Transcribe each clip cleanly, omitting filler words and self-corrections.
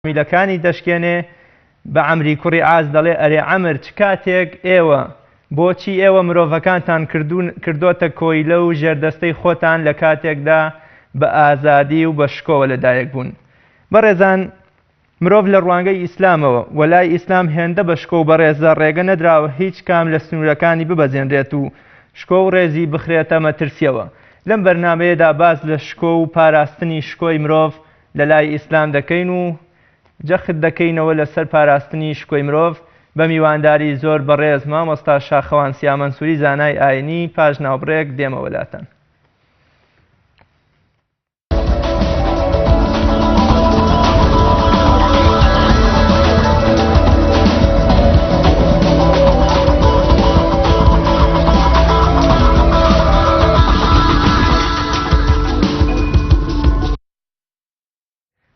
میلەکانی دەشکێنێ بە عەمری کوڕی عاز دەڵێ ئەرێ عەمر چ کاتێک ئێوە بۆچی ئێوە مرۆڤەکانتان کردوتە کۆیلە و ژێردەستەی خۆتان لە کاتێکدا بە ئازادی و بە شکۆوە لەدایک بوون. بەڕێزان، مرۆڤ لە ڕوانگەی ئیسلامەوە وەلای ئیسلام هێندە بە شکۆ و بەڕێزە ڕێگە نەدراوە هیچ کام لە سنوورەکانی ببەزێنرێت و شکۆ و ڕێزی بخرێتە مەترسیەوە. لەم بەرنامەیەدا باز لە شکۆ و پاراستنی شکۆی مرۆڤ لە لای ئیسلام دەکەین و جەخت دەکەینەوە لەسەر پاراستنی شکۆی مرۆڤ بە میوانداری زۆر بەڕێز مامۆستا شاخەوان سیامەنسووری زانای ئاینی. پاش ناوبڕێک دێمەوە لاتان.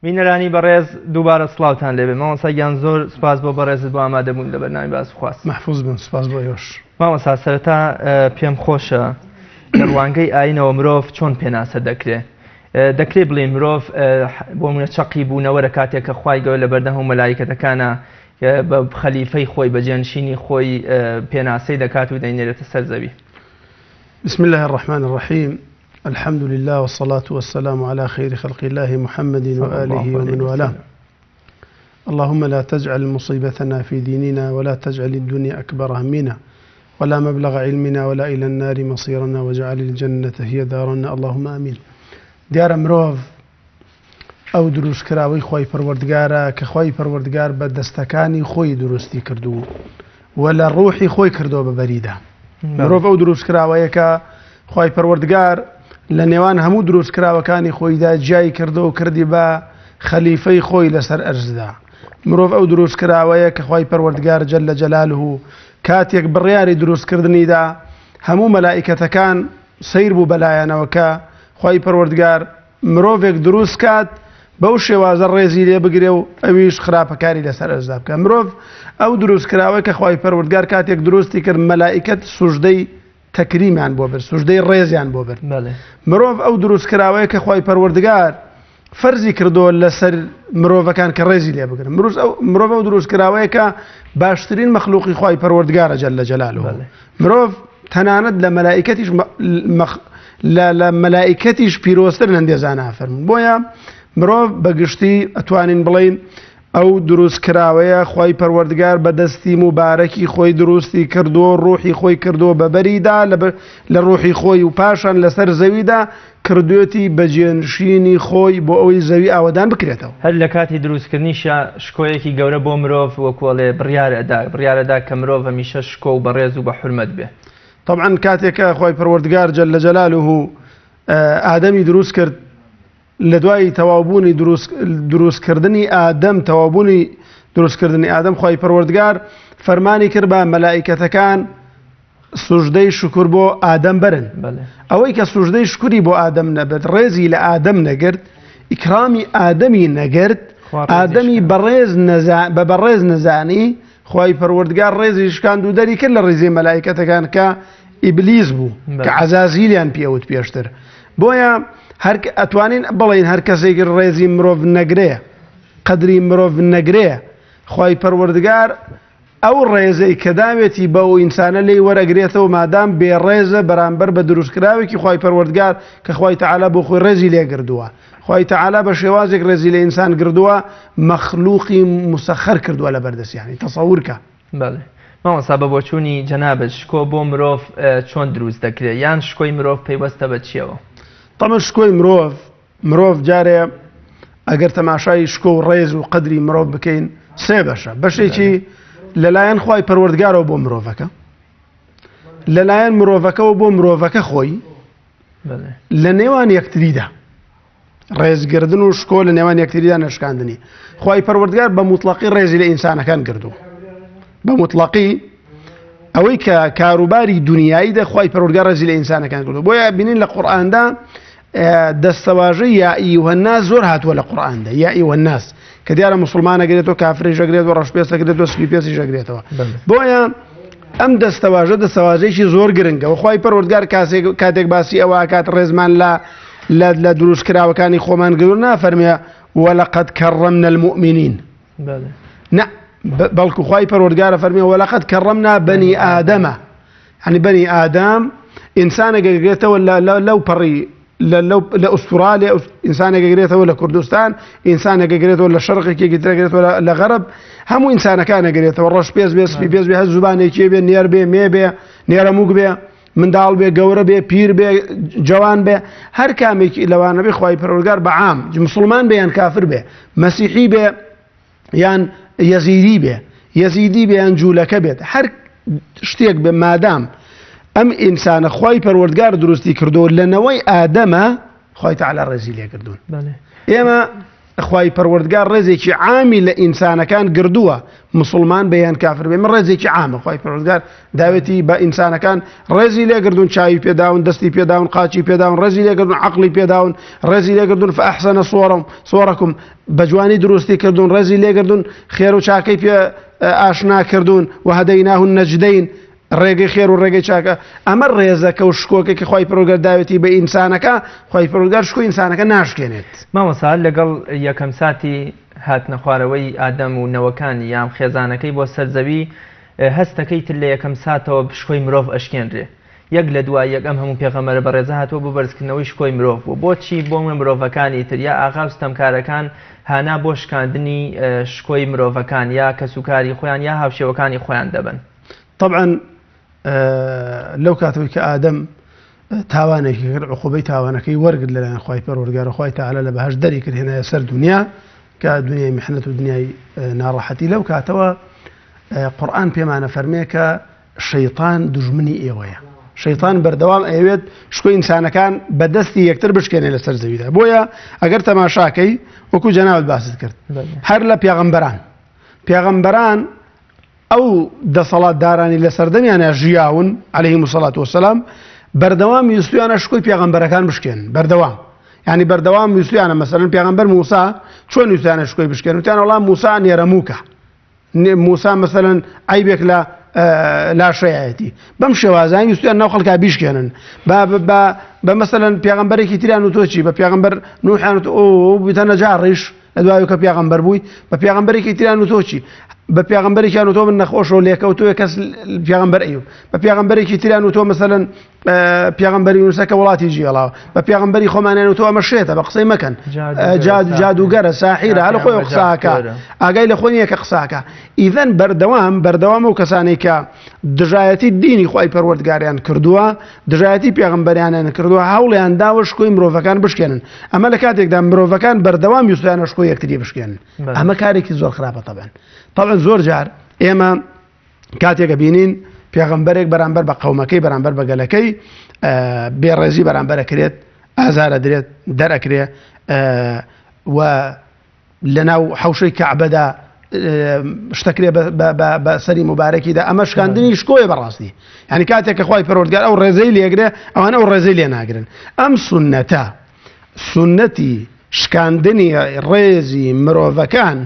بینەرانی بەڕێز دووبارە سڵاوتان لێبێ. مامۆستا گیان زۆر سپاس بۆ بەڕێزت بۆ ئامادەبوون لە بەرنامی باس خواست. محفوظ بن. سپاس بۆ یۆش. مامۆستا سەرەتا پێم خۆشە لە ڕوانگەی ئاینەوە مرۆڤ چۆن پێناسە دەکرێت بڵێ مرۆڤ بۆ منە چەقی بوونەوەرە کاتێک کە خوای گەورە لە بەردەم و مەلایکەتەکانە بە خەلیفەی خۆی بە جێنشینی خۆی پێناسەی دەکات و دەینێرێتە سەر زەوی. بسم الله الرحمن الرحيم. الحمد لله والصلاة والسلام على خير خلق الله محمد وآله ومن والاه. اللهم لا تجعل مصيبتنا في ديننا ولا تجعل الدنيا أكبر همنا ولا مبلغ علمنا ولا إلى النار مصيرنا واجعل الجنة هي دارنا اللهم آمين. دیارە مرۆڤ ئەو دروست کراوەی خۆی پەروەردگارە کە خۆی پەروەردگار بە دەستەکانی خۆی دروستی کردو و لە ڕوحی خۆی کردەوە بە بەریدا. مرۆڤ ئەو دروست کراوەیە کە خۆی پەروەردگار لە نێوان هەموو دروست کراوەکانی خۆیدا جای کردەوە و کردی بە خەلیفەی خۆی لەسەر ئەرزدا. مرۆڤ ئەو دروست کراوەیە کە خۆی پەروەردگار جەلە جەلالوه کاتێک بڕیاری دروستکردنیدا هەموو مەلائیکەتەکان سەیر بوو بەلایەنەوە کە خۆی پەروەردگار مرۆڤێک دروست کات بەو شێوازە ڕێزی لێ بگرێ و ئەویش خراپەکاری لەسەر ئەرزدا بکە. مرۆڤ ئەو دروست کراوەی کە خۆی پەروەردگار کاتێک دروستی کرد مەلائیکەت سوژدەی تەکریمیان بۆ برد، سوژدەی ڕێزیان بۆ برد. مرۆڤ ئەو دروست کراوەیە کە خۆی پەروەردگار فەرزی کردەوە لەسەر مرۆڤەکان کە ڕێزی لێ بگرن. مرۆڤ ئەو دروست کراوەیە کە باشترین مەخلوقی خۆی پەروەردگارە جەلە جەلالوه. مرۆڤ تەنانەت لە مەلائیکەتیش لە مەلائیکەتیش پیرۆزتر هەندێزانە فەرموون. بۆیە مرۆڤ بەگشتی ئەتوانین بڵین ئەو دروست کراوەیە خۆی پەروەردگار بە دەستی مبارەکی خۆی دروستی کردووە، ڕوحی خۆی کردووە بە بەریدا لە ڕوحی خۆی و پاشان لەسەر زەویدا کردوێتی بەجێنشینی خۆی بۆ ئەوەی زەوی ئاوەدان بکرێتەوە. هەر لە کاتی دروستکردنیشە شکۆیەکی گەورە بۆ مرۆڤ وەکوڵێ بڕیارەدا کە مرۆڤ هەمیشە شکۆ و بەڕێز و بە حورمەت بێ. طبعا کاتێکە خۆی پەروەردگار جەلە جەلالوه ئادەمی دروست کرد لە دوای تەواوبوونی دروستکردنی ئادەم تەواوبوونی دروستکردنی ئادەم خۆی پەروەردگار فەرمانی کرد بە مەلائیکەتەکان سوژدەی شکر بۆ ئادەم برن. ئەوەی کە سوژدەی شکری بۆ ئادەم نەبرد، ڕێزی لە ئادەم نەگرت، ئیکرامی ئادەمی نەگرت، ئادەمی بە بەڕێز نەزانی، خۆی پەروەردگار ڕێزی شکاند و دەری کرد لە ڕێزی مەلائیکەتەکان کە ئیبلیس بوو کە عەزازیلیان پێوت پێشتر. بۆیە ئەتوانین بڵین هەر کەسێک ڕێزی مرۆڤ نەگرێ، قەدری مرۆڤ نەگرێ، خۆی پەروەردگار ئەو ڕێزەی کە داوێتی بە ئەو ئینسانە لێی وەرەگرێتەوە مادام بێڕێزە بەرامبەر بە دروستکراوێکی خۆی پەروەردگار کە خۆی تەعالا بۆ خۆی ڕێزی لێ گردووە. خۆی تەعالا بە شێوازێک ڕێزی لە ئینسان گردووە، مەخلوقی مسەخەر کردووە لە بەردەستیانی. تەسەوورکە. مامۆستا بە بۆچوونی جەنابەت شکۆ بۆ مرۆڤ چۆن دروست دەکرێت یان شکۆی مرۆڤ پەیوەستە بە چیەوە؟ طبعا شکۆی مرۆڤ جارێ ئەگەر تەماشای شکۆ و ڕێز و قەدری مرۆڤ بکەین سێ بەشە. بەشێکی لەلایەن خۆی پەروەردگارەوە بۆ مرۆڤەکە، لەلایەن مرۆڤەکەەوە بۆ مرۆڤەکە خۆی، لە نێوان یەکتریدا ڕێزگردن و شکۆ لە نێوان یەکتریدا نەشکاندنی. خۆی پەروەردگار بە موتڵەقی ڕێزی لە ئینسانەکان کردووە، بە موتڵەقی ئەوەی کە کاروباری دنیایی دەخوای پەروەردگار ڕێزی لە ئینسانەکان کردووە. بۆیە بینین لە قورئاندا دەستەواژەی یا ئەیوهە الناس زۆر هاتووە لە قورئاندا، یا ئەیوهە الناس کە دیارە مسلمانە گرێتەوە، کافری ژەگرێتەوە، ڕەشپێستە گرێتەوە، سپی پێسی ژەگرێتەوە. بۆیە ئەم دەستەواژەیەکی زۆر گرنگە. خی پەروەردگار کاتێک باسی ئەوە کات ڕێزمان لە دروست کراوەکانی خۆمان گرو نافەرمێ ولقد كرمنا المؤمنين نعم بلكو خواي پروردگار فرمي ولقد كرمنا بني آدم يعني بني آدم إنسان قريته ولا لو بري لو لأستراليا إنسان قريته ولا كردستان إنسان قريته ولا الشرق قريته ولا غرب هم إنسان كان قريته والرش بيز هالزبان كيبي نير بي ميبي نير موق بي من دال بي قورة بي بير بي جوان بي هر كامي لو أنا بخواي پروردگار بعام مسلمان بي كافر بي مسيحي بي يعني يزيدي بي أنجولك بيت هر شتيك بمادام أم إنسان خواي پروردگار درستي كردون لنوي آدم خواي تعالى الرزيلية كردون إما خواي پروردگار رزيكي عامل إنسان كان قردوه مسلمان بيان كافر بي من رزيكي عام خواي پروردگار داوتي بإنسان كان رزيلية كردون شاي بيداون دستي بيداون قاچي بيداون رزيلية كردون عقلي بيداون رزيلية كردون فأحسن صوركم بجواني درستي كردون رزيلية كردون خير وشاكي بي آشنا كردون وهديناه النجدين ڕێگەی خێر و ڕێگەی چاکە ئەمە ڕێزەکە و شکۆکێکی خۆی پەروەردگار داوێتی بە ئینسانەکە خۆی پەروەردگار شکۆی ئینسانەکە ناشکێنێت. مامۆستا لەگەڵ یەکەم ساتی هاتنە خوارەوەی ئادەم و نەوەکانی یام خێزانەکەی بۆ سەرزەوی هەستەکەیت لە یەکەم ساتەوە شکۆی مرۆڤ ئەشکێنرێ یەک لە دوای یەک ئەم هەموو پێغەمبەرە بەڕێزە هاتووە بۆ بەرزکردنەوەی شکۆی مرۆڤ بوو بۆچی بۆ مرۆڤەکانی تر یا ئاغا ستەمکارەکان هانا بۆ شکاندنی شکۆی مرۆڤەکان یا کەسوکاری خۆیان یا هاوشێوەکانی خۆیان دەبن. طبعا لو كاتوي كآدم تاوانك عقوبة تاوانك ورقد لنا خواي پروردگار خواي تعالى لبهاش دري كر هنا يسر دنيا كدنيا محنة ودنيا ناراحتي لو كاتوا قرآن بما فرميك شيطان دجمني ايويا شيطان بردوام ايويت شكو انسان كان بدستي يكتر بشكين لسر زويدا بويا اگر تماشاكي وكو جناب باسد كرت هر لا پیغمبران أو صلاة داراني لسردم يعني جياون عليهم الصلاة والسلام بردوام يسلو أنا شكوي بيغمبر كان بشكين بردوام يعني بردوام يسلو أنا مثلا بيغمبر موسى شلون يسلو أنا شكوي بشكين وتاني والله موسى أن يرموك موسى مثلا عيبك لا شيعتي بمشي وازاين يسلو أنا خلق بيشكين مثلا بيغمبر كتير أنو توشي بيغمبر نوح أنو بيتنا جارش لدوايو كبيغمبر بوي بيغمبر كتير أنو توشي بپیغمبری که انو تو من نخوش و لیکو تو کس پیغمبر ایو بپیغمبری که تیران تو مثلا پیغمبری نوسک ولاتی جی الله بپیغمبری خمان انو تو مشیته بقصی مکن جادوگر ساحره هل خو قصاکا اگای لخونی که قصاکا اذا بردوام و کسانی که دجایتی دینی خوای پروردگاریان کردووە دژایەتی پێغەمبەریانیان کردووە هەوڵیان داوە شکۆی مرۆڤەکان بشکێنن ئەمە لە کاتێکدا مرۆڤەکان بەردەوام ویستیانە شکۆی یەکتری بشکێنن ئەمە کارێکی زۆر خراپە طبعا زۆر جار ئێمە کاتێکە بینین پێغەمبەرێک بەرامبەر بە قەومەکەی بەرامبەر بە گەلەکەی بێڕێزی بەرامبەر ئەکرێت ئازارە درێت دەرەکرێ و لەناو حەوشەی کەعبەدا شتەکرێ بە سەری مبارەکیدا ئەمە شکاندنی شکۆیە بەڕاستی یعنی کاتێک کە خوای پەروەردگار ئەو ڕێزەی لێگرێ ئەوانە ئەو ڕێزەی لێ ناگرن ئەم سونەتە سونەتی شکاندنی ڕێزی مرۆڤەکان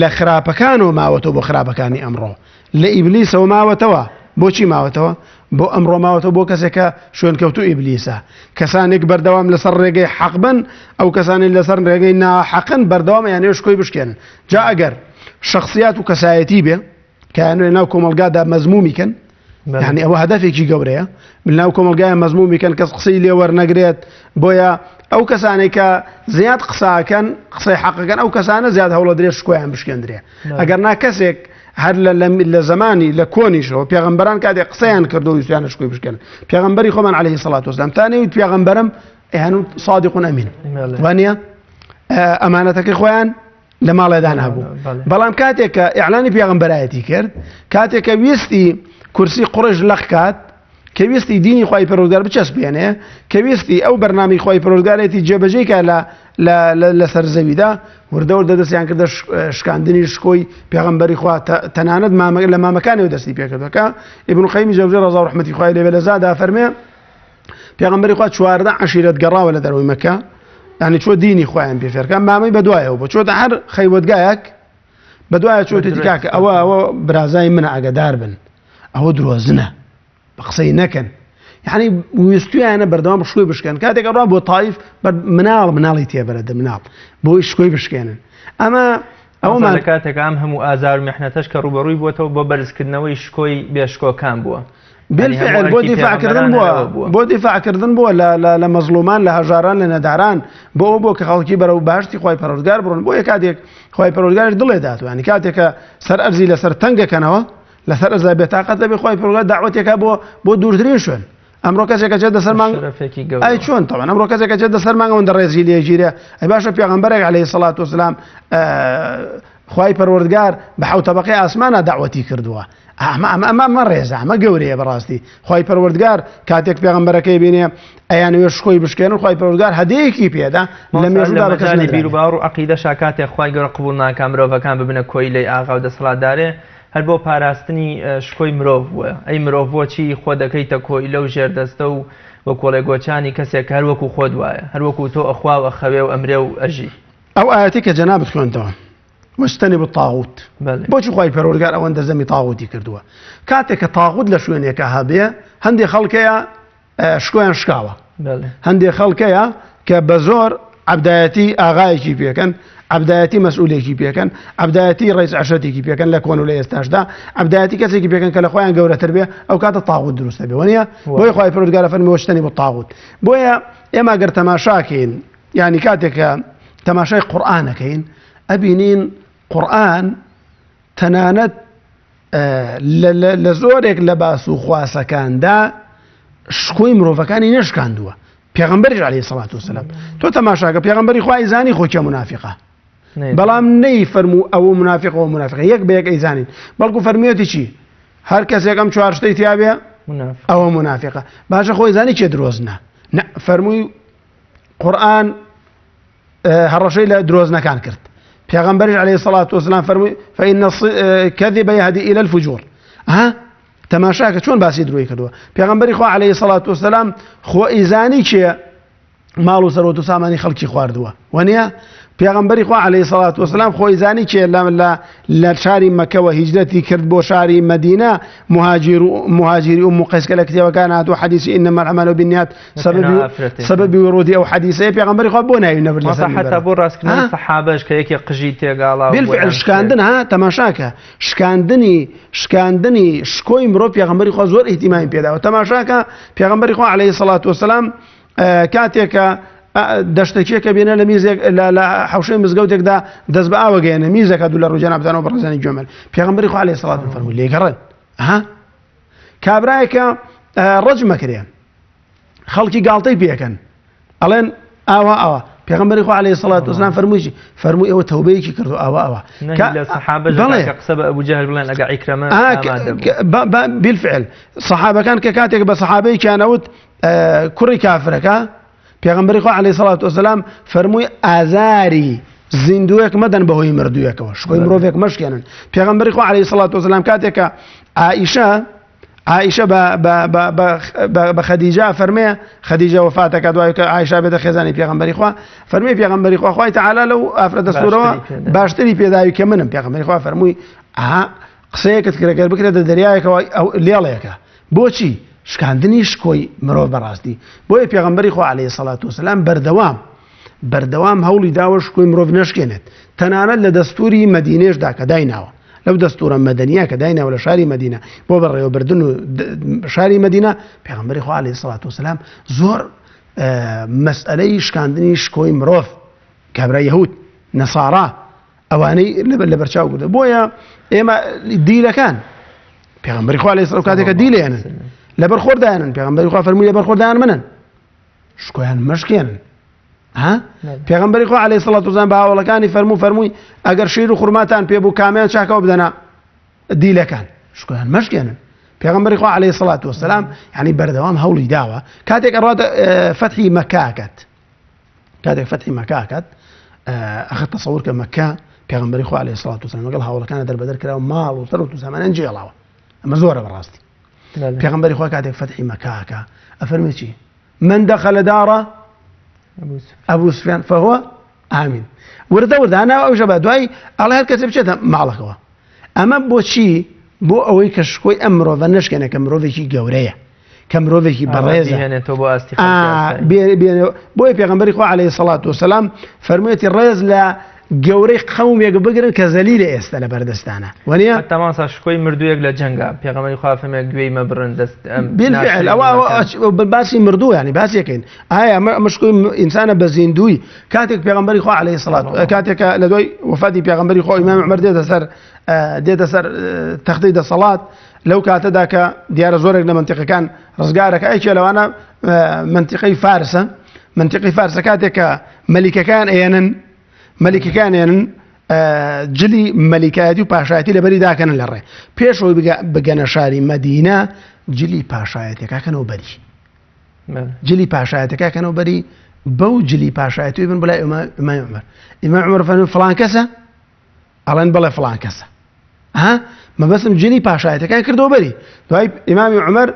لە خراپەکانەوە ماوەتەوە بۆ خراپەکانی ئەمڕۆ لە ئیبلیسەوە ماوەتەوە بۆچی ماوەتەوە بۆ ئەمڕۆ ماوەتەوە بۆ کەسێکە شوێنکەوتوو ئیبلیسە کەسانێک بەردەوام لەسەر ڕێگەی حەق بن ئەو کەسانی لەسەر ڕێگەی ناحەقن بەردەوام یانێ شکۆی بشکێنن جا ئەگەر شخصیات و کەسایەتی بێ کە یانوێ ناو کۆمەلگادا مەزمومیکەن يعني ئەوە هەدەفێکی گەورەیە ناو کۆمەلگایە مەزمومیکەن کەس قسەی لێ وەرنەگرێت بۆیە ئەو کەسانێک کە زیاد قساکەن قسەی حەقەکەن ئەو کەسانە زیاد هەوڵە درێ شکۆیان بشکێندرێ ئەگەر نا کەسێک هەر لە زمانی لە کۆنیشەوە پێغەمبەران کاتێک قسەیان کردو و ویستیانە شکۆی بشکێن پێغەمبەری خۆمان عەلەیهی سەڵات وەسەلام تا نەیوت پێغەمبەرم هەنوو صادق ئەمین وانە ئەمانەتەکەی خۆیان لە ماڵێدا نەبوو بەڵام کاتێک کە ئیعلانی پێغەمبەرایەتی کرد کاتێک کە ویستی کورسی قوڕیش لەخکات کە ویستی دینی خوای پەروەردگار بچەسپێنێ کە ویستی ئەو بەرنامەی خوای پەروەردگارێتی جێبەجێ کە لەسەر زەویدا وردە دەستیان کردە شکاندنی شکۆی پێغەمبەری خوا تەنانەت لە مامەکانەوە دەستی پێکردەکە ئیبن قەیمی جەوزی ڕەزا و ڕەحمەتی خوای لێبێ لە زادا فەرمێ پێغەمبەری خوا 14 عەشیرەت گەڕاوە لە دەرەوەی مەکە يعني چۆ دینی خۆیان پێفێرکەن مامەی بەدوایەوە بۆ چۆتە هەر خەیوەتگایەک بەدوایە چۆتێتی کاکە ئەوە برازای منە ئاگادار بن ئەوە درۆزنە بە قسەی نەکەن یعنی ویستویانە بەردەوام شکۆی بشکێن کاتێک ڕوا بۆ تایف مناڵی تێبەرەدە مناڵ بۆی شکۆی بشکێنن ئەمە ئەومان کاتێک ئەم هەموو ئازار و میحنەتەش کە ڕوبەڕووی بووەتەوە بۆ بەرزکردنەوەی شکۆی بێشکۆکان بووە بالفعل بۆ دیفاعکردن بووە لە مەزلومان لە هەژاران لە نەداران بۆ کە خەڵکی بەرەو باشتی خۆی پەروەردگار بڕۆن بۆ یە کاتێک خۆی پەروەردگار دڵێ داتوە ینی کاتێکە سەر ئەرزی لەسەر تەنگەکەنەوە لەسەر ئەرزا بێتاقەت دەبێ خۆی پەروەردگار داوەتێکە بۆ دوورترین شوێن ئەمڕۆ کەسێکە چێت دەسەر مانگ ئەی چۆن تەوان ئەمڕۆ کەسێکە چێت دەسەر مانگەوە ڕێزی لێگیرێ ئەی باشە پێغەمبەرێک عەلەیهی سەڵات وەسەلام خی پەروەردگار بە حەوت تەبەقەی ئاسمانە داوەتی کردووە ئەمە ڕێزە ئەمە گەورەیە بەڕاستی خی پەروەردگار کاتێک پێغەمبەرەکەی بینێ ئەیانوێ شکۆی بشکێنن خی پەروەردگار هەدەیەکی پێدا لە مێژوودا بەکەسانی بیر و باوەڕ و عەقیدەشا کاتێک خی گەورە قبوڵ ناکا مرۆڤەکان ببنە کۆی لەی ئاغا و دەسەڵاتدارێ هەر بۆ پاراستنی شکۆی مرۆڤ بووە ئەی مرۆڤ بۆچی خۆ دەکەیتە کۆی لەو ژێردەستە و وە کۆڵێ گۆچانی کەسێک هەر وەکو خۆت وایە هەر وەکو تۆ ئەخوا و ئەخەوێ و ئەمرێ و ئەژی ئەو ئاەتی کە جەنابت خوێنتەوە واجتنبوا الطاغوت بۆچی خی پەروەردگار ئەوەندە زەمی تاغوتی کردووە کاتێک کە تاغوت لە شوێنێکە هەبێ هەندێک خەڵکەیە شکۆیان شکاوە هەندێک خەڵکەیە کە بە زۆر عەبدایەتی ئاغایەکی پێکەن عەبدایەتی مەسئولێکی پێکەن عەبدایەتی ڕئیس عەشەرێکی پێکەن لە کۆن و لە ئێستاشدا عەبدایەتی کەسێکی پێکەن کە لە خۆیان گەورەتر بێ ئەو کاتە تاغوت دروستە بێ وەنیە بۆی خی پەروەردگار فەرمی واجتنبوا الطاغوت بۆیە ئێمە ئەگەر تەماشاکەین یعنی کاتێکە تەماشای قورئانەکەین ئەبینین قورئان تەنانەت لە زۆرێک لە باس و خواسەکاندا شکۆی مرۆڤەکانی نەشکاندووە پێغەمبەریش عەلەیهی سەڵات وەسەلام تۆ تەماشاکە پێغەمبەری خوای زانی خۆکە منافقە بەڵام نەیفەرموو ئەوە منافقەوە منافقە یەک بە یەک ئەیزانین بەڵکو فەرمیێتی چی هەر کەسێک ئەم چوار شتەی تیا بێ ئەوە منافقە باشە خۆی زانی چێ درۆزنە فەرمووی قورئان هەڕەشەی لە درۆزنەکان کرد پیغمبر علیه الصلاة والسلام فرمود فإن الكذب يهدي إلى الفجور تماشاکە چۆن باسی دروی کردووە پیغمبری خوا علیه الصلاة والسلام خۆ ئیزانی چیە ماڵ و سەرۆت و سامانی خەڵکی خواردووە وانە پیغمبری خوا علیه الصلاة والسلام خۆ ئیزانی چیە لە شاری مەکەوە هیجرەتی کرد بۆ شاری مدینە مهاجری ئوم قەیس کە لە کتێبەکان هاتووە حەدیثی إنما الأعمال بالنیات سببی ورودی ئەو حەدیثەیە پیغمبری خوا بۆ ناوی نەبرد لەسەر حتا بۆ ڕاستکردنی سەحابەش کە یەکێک قژی تێگاڵا بالفعل شکاندن تەماشاکە شکاندنی شکۆی مرۆڤ پیغمبری خوا زۆر ئیهتیمامی پێداوە تەماشاکە پیغمبری خوا علیه الصلاة والسلام کاتێکە دەشتێکێکە بێنە لە میزێک لە حوشەی مزگەوتێکدا دەست بە ئاوە گەیەنە میزەکە دوو لە ڕووجانە بدانەوە بە ڕێزانی جوێمەل پێغەمبەری خوا عەلەیهی سەڵات فەرمووی لێگەڕێن کابرایەکە ڕەجمەکرێ خەڵکی گاڵتەی پێکەن ئەڵێن ئاوا پێغەمبەری خوا عەلەیهی سەڵات وەسەلام فەرمووی ئەوە تەوبەیەکی کردو ئاوا لە سەحابەش قسە بە ئەبوو جەهل بڵێن ئەگە عیکرەمە بالفعل سەحابەکان کە کاتێک بە سەحابەیەکیانەوت کوڕی کافرەکە پیغمبری خوا علیه الصلاة والسلام فرموی ئازاری زیندوویەک مەدەن بەهۆی مردوویەکەوە شکۆی مرۆڤێک مەشکێنن پیغمبری خوا علیه الصلاة والسلام کاتێکە عائشە بە خەدیجە فەرمێ خەدیجە وفاتەکە دوای کە عائشە بێتە خێزانی پیغمبری خوا فەرمێ پیغمبری خوا خوای تەعالی لەو ئافرەتە سوورەوە باشتری پێداوی کە منم پیغمبری خوا فەرمووی قسەیەکت کرێگەر بکرێتە دەریایەکەوە لێڵەیەکە بۆچی شکاندنی شکۆی مرۆڤ بەڕاستی بۆیە پێغەمبەری خوا عەلەیهی سەڵات وەسەلام بەردەوام هەوڵی داوە شکۆی مرۆڤ نەشکێنێت تەنانەت لە دەستوری مەدینێشدا کە دایناوە لەو دەستورە مەدەنیە کە دایناوە لە شاری مەدینە بۆ بەڕێوەبردن و شاری مەدینە پێغەمبەری خوا عەلەیهی سەڵات وەسەلام زۆر مەسئەلەی شکاندنی شکۆی مرۆڤ کابرای یەهود نەسارا ئەوانەی لەبەرچاو گرتە بۆیە ئێمە دیلەکان پێغەمبەری خوا عەلەیهی سەڵات کاتێکە دیلێنن لەبەر خۆردایانن پێغەمبەری خوا فەرمووی لەبەر خۆردایان منن شکۆیان مەشکێنن پێغەمبەری خوا عەلەیهی سەڵات وەسەلام بە هاوڵەکانی فەرمووی ئەگەر شیر و خوڕماتان پێ بوو کامیان چاکەوە بدەنە دیلەکان شکۆیان مەشکێنن پێغەمبەری خوا عەلەیهی سەڵات وەسەلام یعنی بەردەوام هەوڵی داوە کاتێک ئەڕاتە فەتحی مەکە ئەخە تەسەوور کە مەکە پێغەمبەری خوا عەلەیهی سەڵات وەسەلام لەگەڵ هاوڵەکانە دەربەدەر کراوە ماڵ و سەرۆت و سامانیان جێڵاوە ئەمە زۆرە بەڕاستی پیغمبری خوا کاتێک فەتحی مەکەکە ئەفەرمێ چی من دخل دارە ئەبوو سوفیان فهو ئامین وردە هەناوە ئەو ژەبە دوای ئەڵێ هەر کەسێ بچێتە ماڵەکەوە ئەمە بۆچی بۆ ئەوەی کە شکۆی ئەم مرۆڤە نەشکێنە کە مرۆڤێکی گەورەیە کە مرۆڤێکی بەڕێزە بۆی پێغەمبەری خوا عەلەیهی سەڵات وسەلام فەرموویەتی ڕێز لە گەورەی قەومێک بگرن کە زەلیلە ئێستا لە بەردەستانە وەنیە تەماسا شکۆی مردوویەک لە جەنگا پێغەمبەری خوا فەرموویە گوێی مەبڕن دەست بالفعل ئەوە باسی مردوو ینی باسیەکەین ئایا مشکوی ئینسانە بە زیندوی کاتێک پێغەمبەری خوا عەلەیهی سەڵات کاتێکە لە دوای وفاتی پێغەمبەری خوا ئیمام عومەر دێتە سەر تەختەی دەسەڵات لەو کاتەدا کە دیارە زۆرێک لە منتیقەکان ڕزگارەکە ئەیکێ لەوانە منتیقەی فارسە کاتێک کە مەلیکەکان ئێنن جلی مەلیکایەتی و پاشایەتی لەبەری داکەنن لە ڕێ پێشەوەی بگەنە شاری مەدینە جلی پاشایەتەکەکەنەوە بەری جلی پاشایەتەکەکەنەوە بەری بەو جلی پاشایەتی بن بڵای ئیمام عومەر ئیمام عومەر فەرمووی فڵان کەسە ئەڵێن بڵێ فڵان کەسە مەبەستم جلی پاشایەتەکان کردەوە بەری دوای ئیمامی عومەر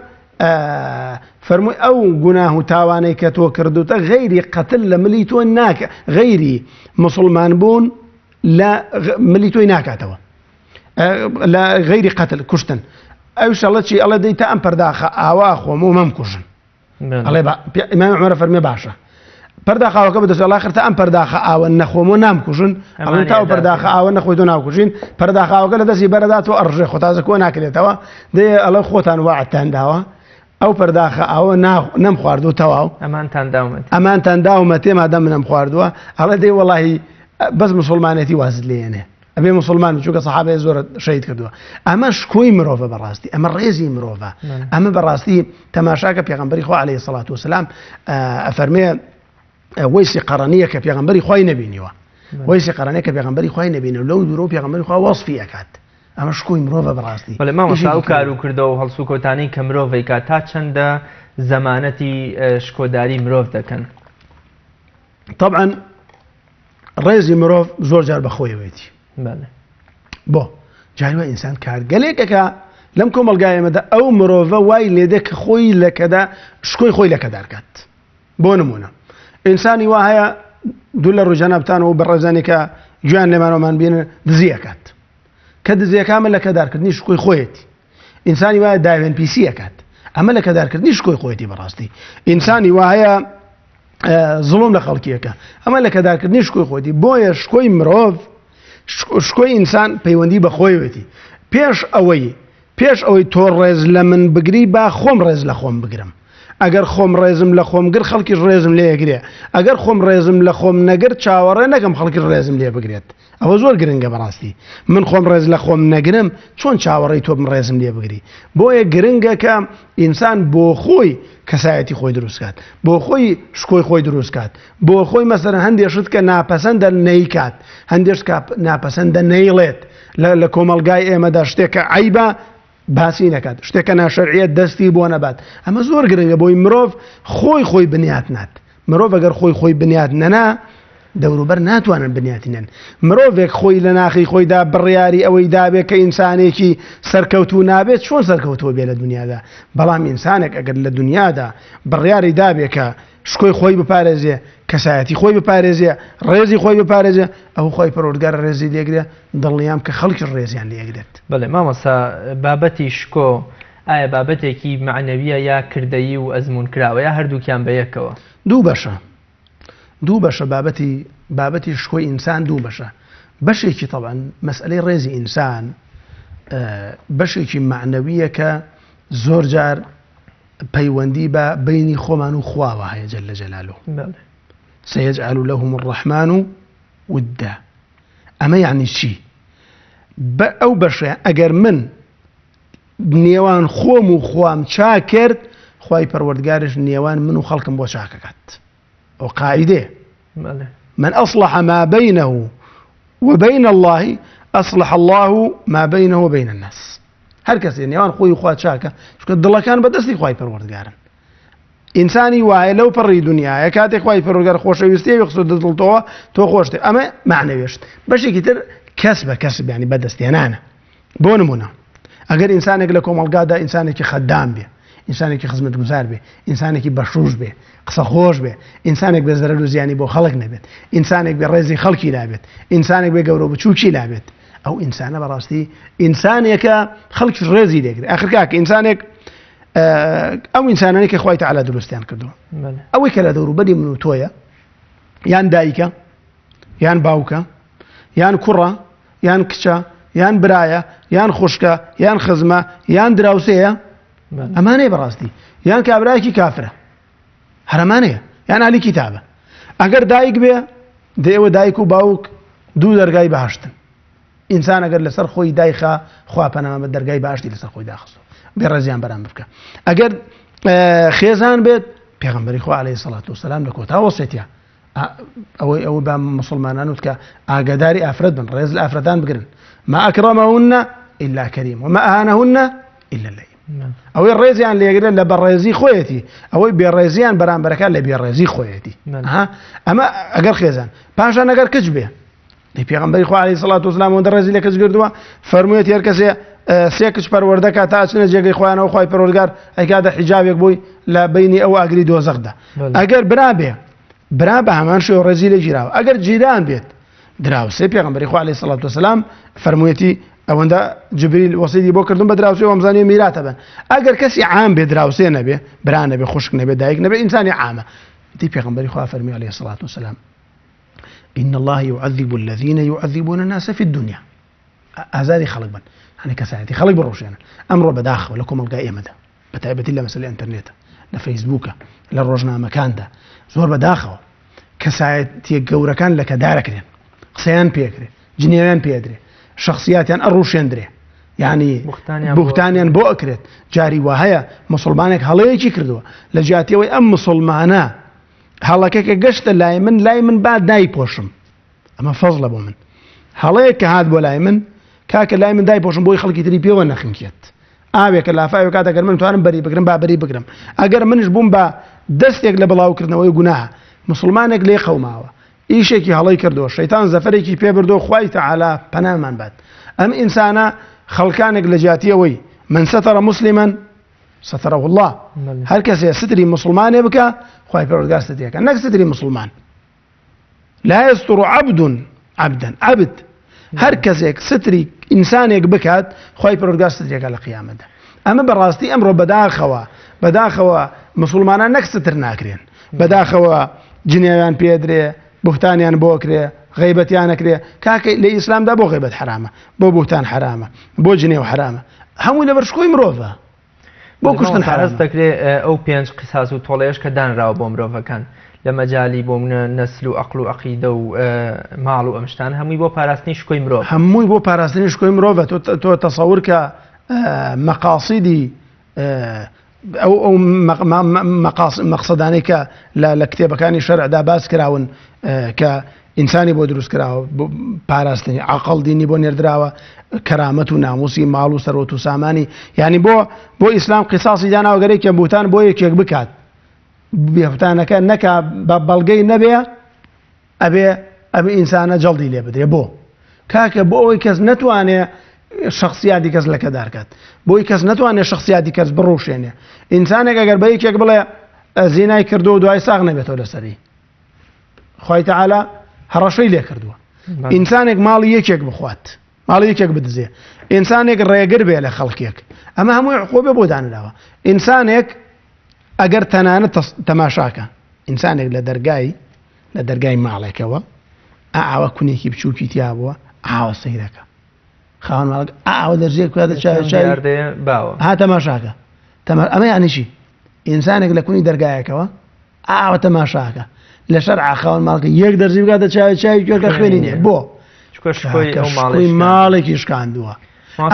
فەرمووی ئەو گوناه و تاوانەی کە تۆ کردوتە غەیری قەتل لە ملی تۆ ناکە غەیری موسڵمان بوون لە ملی تۆی ناکاتەوە لە غەیری قەتل کوشتن ئەو شەڵە چی ئەڵێ دەیتە ئەم پەرداخە ئاوا خۆم و مەم کوژن ئەڵێ ئیمامی عومەر فەرمووی باشە پەرداخاوەکە بەدەست ئاخرتە ئەم پەرداخە ئاوە نەخۆم و نامکوژن ئەڵێن تاو پەرداخە ئاوە نەخۆی تۆ ناوکوژین پەرداخاوەکە لە دەستی بەرەدا تۆ ئەڕژێ خۆ تازە کۆ ناکرێتەوە دێ ئەڵە خۆتان واعەتان داوە ئەو پەرداخە ئەوە نەم خواردووە تەواو ئەمانتان داومە تێمادەم منەم خواردووە ئەڵە دەی وەڵاهی بەس مسلمانێتی وازت لێنێ ئەبێ مسلمان چونکە سەحابەی زۆر شەهید کردووە ئەمە شکۆی مرۆڤە بەڕاستی ئەمە ڕێزی مرۆڤە ئەمە بەڕاستی تەماشاکە پێغەمبەری خوا عەلەیهی سەڵات وسەلام ئەفەرمێ وەیسی قەڕەنیە کە پێغەمبەری خوای نەبینیوە وەیسی قەڕەنیە کە پێغەمبەری خوای نەبینیوە لەو دوورۆ پێغەمبەری خوا وەصفی ئەکات ئەمە شکۆی مرۆڤە بەڕاستی بەڵێ مامۆستا ئەو کار و کردەوە و هەڵسو کۆتانەی کە مرۆڤی کات تا چەندە زەمانەتی شکۆداری مرۆڤ دەکەن طبعا ڕێزی مرۆڤ زۆر جار بەخۆیەوەیەتی بۆ جاریوە ئینسان کارگەلێکەکە لەم کۆمەڵگایەمەدا ئەو مرۆڤە وای لێدە کە خۆی لەکەدا شکۆی خۆی لەکەدارکات بۆ نمونە ئینسانی وا هەیە دوو لە ڕووجەنابتانەوە بەڕێزانی کە گویان لێمانەوەمان بینن دزیەکات کە دزیەکامە لەکەدارکردنی شکۆی خۆیەتی ئینسانی وایە داوێن پیسیەکات ئەمە لەکەدارکردنی شکۆی خۆیەتی بەڕاستی ئینسانی وا هەیە زڵۆم لە خەڵکیەکە ئەمە لەکەدارکردنی شکۆی خۆیەتی بۆیە شکۆی مرۆڤ شکۆی ئینسان پەیوەندی بە خۆیەتی پێش ئەوەی تۆ ڕێز لە من بگری با خۆم ڕێز لە خۆم بگرم ئەگەر خۆم ڕێزم لە خۆم گر خەڵکیش ڕێزم لێ یەگرێ ئەگەر خۆم ڕێزم لە خۆم نەگر چاوەڕێ نەکەم خەڵکیش ڕێزم لێ بگرێت ئەوە زۆر گرنگە بەڕاستی من خۆم ڕێز لە خۆم نەگرم چۆن چاوەڕێی تۆ ڕێزم لێ بگری بۆیە گرنگە کە ئینسان بۆ خۆی کەسایەتی خۆی دروستکات بۆ خۆی شکۆی خۆی دروستکات بۆ خۆی مەسەرەن هەندێشت کە ناپەسەندە نەیکات هەندێش ناپەسەندە نەیڵێت لە کۆمەڵگای ئێمەدا شتێکە عیبە باسی نەکات شتێکە ناشەرعیەت دەستی بۆ نەبات ئەمە زۆر گرنگە بۆی مرۆڤ خۆی بنیات نات مرۆڤ ئەگەر خۆی بنیات نەنا دەوروبەر ناتوانن بنیاتینەن مرۆڤێک خۆی لە ناخی خۆیدا بڕیاری ئەوەی دابێت کە ئینسانێکی سەرکەوتوو نابێت چۆن سەرکەوتووە بێ لە دنیادا بەڵام ئینسانێک ئەگەر لە دنیادا بڕیاری دابێت کە شکۆی خۆی بپارێزێ کەسایەتی خۆی بپارێزێ ڕێزی خۆی بپارێزێ ئەو خۆی پەروەردگار ڕێزی لێگرێ دڵنیام کە خەڵکی ڕێزیان لێگرێت بەڵێ مامۆستا بابەتی شکۆ ئایا بابەتێکی معنەویە یا کردەیی و ئەزمون کراوە یا هەردووکیان بەیەکەوە دوو بەشە بابەتی شکۆی ئینسان دوو بەشە بەشێکی طبعا مەسئلەی ڕێزی ئینسان بەشێکی معنەویە کە زۆر جار پەیوەندی بە بینی خۆمان و خواوە هەیە جەلە جەلالوه سيجعل لهم الرحمن ودا ئەمە یعنی چی ئەو بەشە ئەگەر من نێوان خۆم و خوام چا کرد خوای پەروەردگارش نێوان من و خەڵکم بۆ چاکەکات ئەو قاعدێ من أصلح ما بينه وبين الله أصلح الله ما بينه وبين الناس هەر کەسێ نێوان خۆی خوا چاکە چونکە دڵەکان بەدەستی خوای پەروەردگارن ئینسانی وایە لەو پەڕی دنیاە کاتێک خوای پەروەردگار خۆشەویستی وەخسۆ دڵتەوە تۆ خۆشتێ ئەمە معنەوێشت بەشێکی تر کەس بە کەس ینی بەدەستێنانە بۆ نمونە ئەگەر ئینسانێک لە کۆمەڵگادا ئینسانێکی خەدام بێ ئینسانێکی خزمەتگوزار بێ ئینسانێکی بەشوش بێ قسە خۆش بێ ئینسانێک بێ زەرەر و زیانی بۆ خەڵک نەبێت ئینسانێک بێ ڕێزی خەڵکی لابێت ئینسانێک بێ گەورە بچووکی لابێت ئەو ئینسانە بەڕاستی ئینسانێکە خەڵکی ڕێزی لێگرێت ئاخر کاکە ئینسانێک ئەو ئینسانانی کە خوای تەعالا دروستیان کردووە ئەوەی کە لە دەوروبەری من و تۆیە یان دایکە یان باوکە یان کوڕە یان کچە یان برایە یان خوشکە یان خزمە یان دراوسەیە ئەمانەیە بەڕاستی یان کابرایەکی کافرە هەرەمانەیە یان علی کتابە ئەگەر دایک بێ دەیەوە دایک و باوک دوو دەرگای بەهەشتن ئینسان ئەگەر لەسەر خۆی دایخا خوا پەنامە بە دەرگای باشتی لەسەر خۆی داخستەوە بێڕێزیان بەرام بکە ئەگەر خێزان بێت پێغەمبەری خوا عەلەیهی سەڵات وسەلام لە کۆتا وەسیەتیە ئەوەی بە مسلمانان وت کە ئاگاداری ئافرەت بن ڕێز لە ئافرەتان بگرن ما ئەکرەمەهونە ئیلا کەریم وما ئەهانەهونە ئیلا لەیم ئەوەی ڕێزیان لێگرن لە بەڕێزی خۆیەتی ئەوەی بێڕێزیان بەرامبەرەکان لە بێڕێزی خۆیەتی ئەمە ئەگەر خێزان پاشان ئەگەر کچ بێ پێغەمبەری خوا عەلەیهی سەڵات وسەلام ئەوەندە ڕێزی لە کچ کردووە فەرموویەتی هەر کەسێ سێ کچ پەروەردەکە تا ئەچنە جێگەی خۆیانەوە خوای پەروەردگار ئەیکاتە حیجابێک بووی لە بینی ئەو ئاگری دۆزەخدا ئەگەر برا بێ برا بە هەمان شێوە ڕێزی لێ گیراوە ئەگەر جیران بێت دراوسێ پێغەمبەری خوا عەلەیهی سەڵات وسەلام فەرموویەتی ئەوەندە جبریل وەسیەتی بۆ کردم بە دراوسێ وەمزانیە میراتە بن ئەگەر کەسی عام بێ دراوسێ نەبێ برا نەبێ خوشک نەبێ دایک نەبێ ئینسانی عامە دی پێغەمبەری خوا فەرمی عەلەیهی سەڵات وسەلام إن الله يعذب الذين يعذبون الناس في الدنيا ئازادی خەڵک بن هەنێ کەسایەتی خەڵک بڕۆژێنن ئەمڕۆ بەداخەوە لە کۆمەڵگای ئێمەدا بەتایبەتی لە مەسەلەی ئینتەرنێتە لە فەیسبووکە لە ڕۆژنامەکاندا زۆر بەداخەوە کەسایەتیە گەورەکان لە کەدارەکرێن قسەیان پێکرێ جنێویان پێدرێ شخصیاتیان ئەڕوشێندرێ یعنی بوختانیان بۆ ئەکرێت جاری وا هەیە مسلمانێک هەڵەیەکی کردووە لە جیاتیەوەی ئەم مسلمانە هەڵەکەکە گەشتە لای من بعد دایپۆشم ئەمە فەزڵە بۆ من هەڵەیەک کە هات بۆ لای من کاکە لای من دایپۆشم بۆی خەڵکی تری پێوە نەخنکێت ئاوێکە لافاوێ کاتەگەر من توانم بەری بگرم با بەری بگرم ئەگەر منش بووم بە دەستێک لە بڵاوکردنەوەی گوناهە مسلمانێک لێ قەوماوە ئیشێکی هەڵەی کردەوە شەیتان زەفەرێکی پێ بردۆ خوای تەعالا پەنامان بات ئەم ئینسانە خەڵکانێک لە جیاتیەوەی من ستر مسلما ستره الله هەر کەسێ ستری مسلمانێ بکە خوای پەروەردگار ستریەکە نەک ستری مسلمان لا يستر عبدا عبد هەر کەسێک ستری ئینسانێک بکات خوای پەروەردگار ستریەکە لە قیامەتدا ئەمە بەڕاستی ئەمڕۆ بەداخەوە مسلمانان نەک ستر ناکرێن بەداخەوە جنێویان پێدرێ بوختانیان بۆ کرێ غیبەتیان نەکرێ کاکە لە ئیسلامدا بۆ غیبەت حرامە بۆ بوختان حرامە بۆ جنێو حرامە هەمووی لەبەر شکۆی مرۆڤە بۆ کوشتن حرام دەکرێت ئەو پێنج قساس و تۆڵەیەش کە دانراوە بۆ مرۆڤەکان لە مەجای بۆ منە نەسل و عەقڵ و عەقیدە و ماڵ و ئەم شتان هەمووی بۆ پاراستنی شکۆی مرۆڤ هەمووی بۆ پاراستنی شکۆی مرۆڤە تۆ تەسەوور کە مەقاسیدی ئەو مەقسەدانەی کە لە کتێبەکانی شەرعدا باس کراون کە ئینسانی بۆ دروست کراوە پاراستنی عەقڵ دینی بۆ نێردراوە کەرامەت و ناموسی ماڵ و سەرۆت و سامانی یعنی بۆ ئیسلام قیساسی داناوە گەرەی کە بوتان بۆ یەکێک بکات بێفتانەکە نەکا بە بەڵگەی نەبێ ئەبێ ئینسانە جەڵدی لێ بدرێ بۆ کاکە بۆ ئەوەی کەس نەتوانێ شخصیاتی کەس لەکە دارکات بۆی کەس نەتوانێت شخصیاتی کەس بڕوشێنێ ئینسانێک ئەگەر بە یەکێک بڵێ زینای کردو و دوای ساغ نەبێتەوە لەسەری خوای تەعالا هەڕەشەی لێ کردووە ئینسانێک ماڵی یەکێک بخوات ماڵی یەکێک بدزێ ئینسانێک ڕێگر بێ لە خەڵکێک ئەمە هەمووی عقوبە بۆ دانراوە ئینسانێک ئەگەر تەنانەت تەماشاکە ئینسانێک لە دەرگای ماڵێکەوە ئاوە کونێکی بچووکی تیا بووە ئاوە سەیرەکە خاوەن ماڵک ئاوە دەرجێک باوە ها تەماشاکە ئەمە یانی چی ئینسانێک لە کونی دەرگایەکەوە ئاوە تەماشاکە لە شەرعا خاوەن ماڵکە یەک دەرجی بگاتە چاوی کوێرکە خوێنی نێ بۆ شکۆی ماڵێکی شکاندووە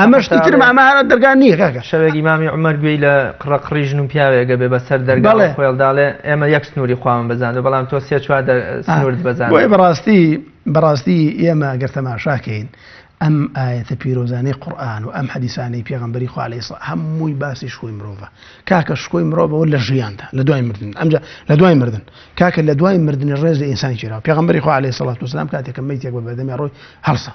ئەمە شتی ترم ئەمە هەرە دەرگا نییە کاکە شەوێکی مامی عومەر گوێی لە قڕەقڕی ژن و پیاوێگە بێ بەسەر دەرگا خۆێڵداڵێ ئێمە یەک سنووری خوامان بەزاندو بەڵام تۆ سێ چوار سنوورت بەزان بۆی بەڕاستی ئێمە ئەگەر تەماشاکەین ئەم ئاەتە پیرۆزانەی قورئان و ئەم حەدیسانەی پێغەمبەری خوا عەلەیهی سەڵام هەمووی باسی شکۆی مرۆڤە کاکە شکۆی مرۆڤەوە لە ژیاندا لە دوای مردن ئەمجا لە دوای مردن کاکە لە دوای مردنی ڕێز لە ئینسانی چێراوە پێغەمبەری خوا عەلەیهی سەڵات وسەلام کاتێک کە مەیتێک بە بەردەمی ڕۆی هەڵسا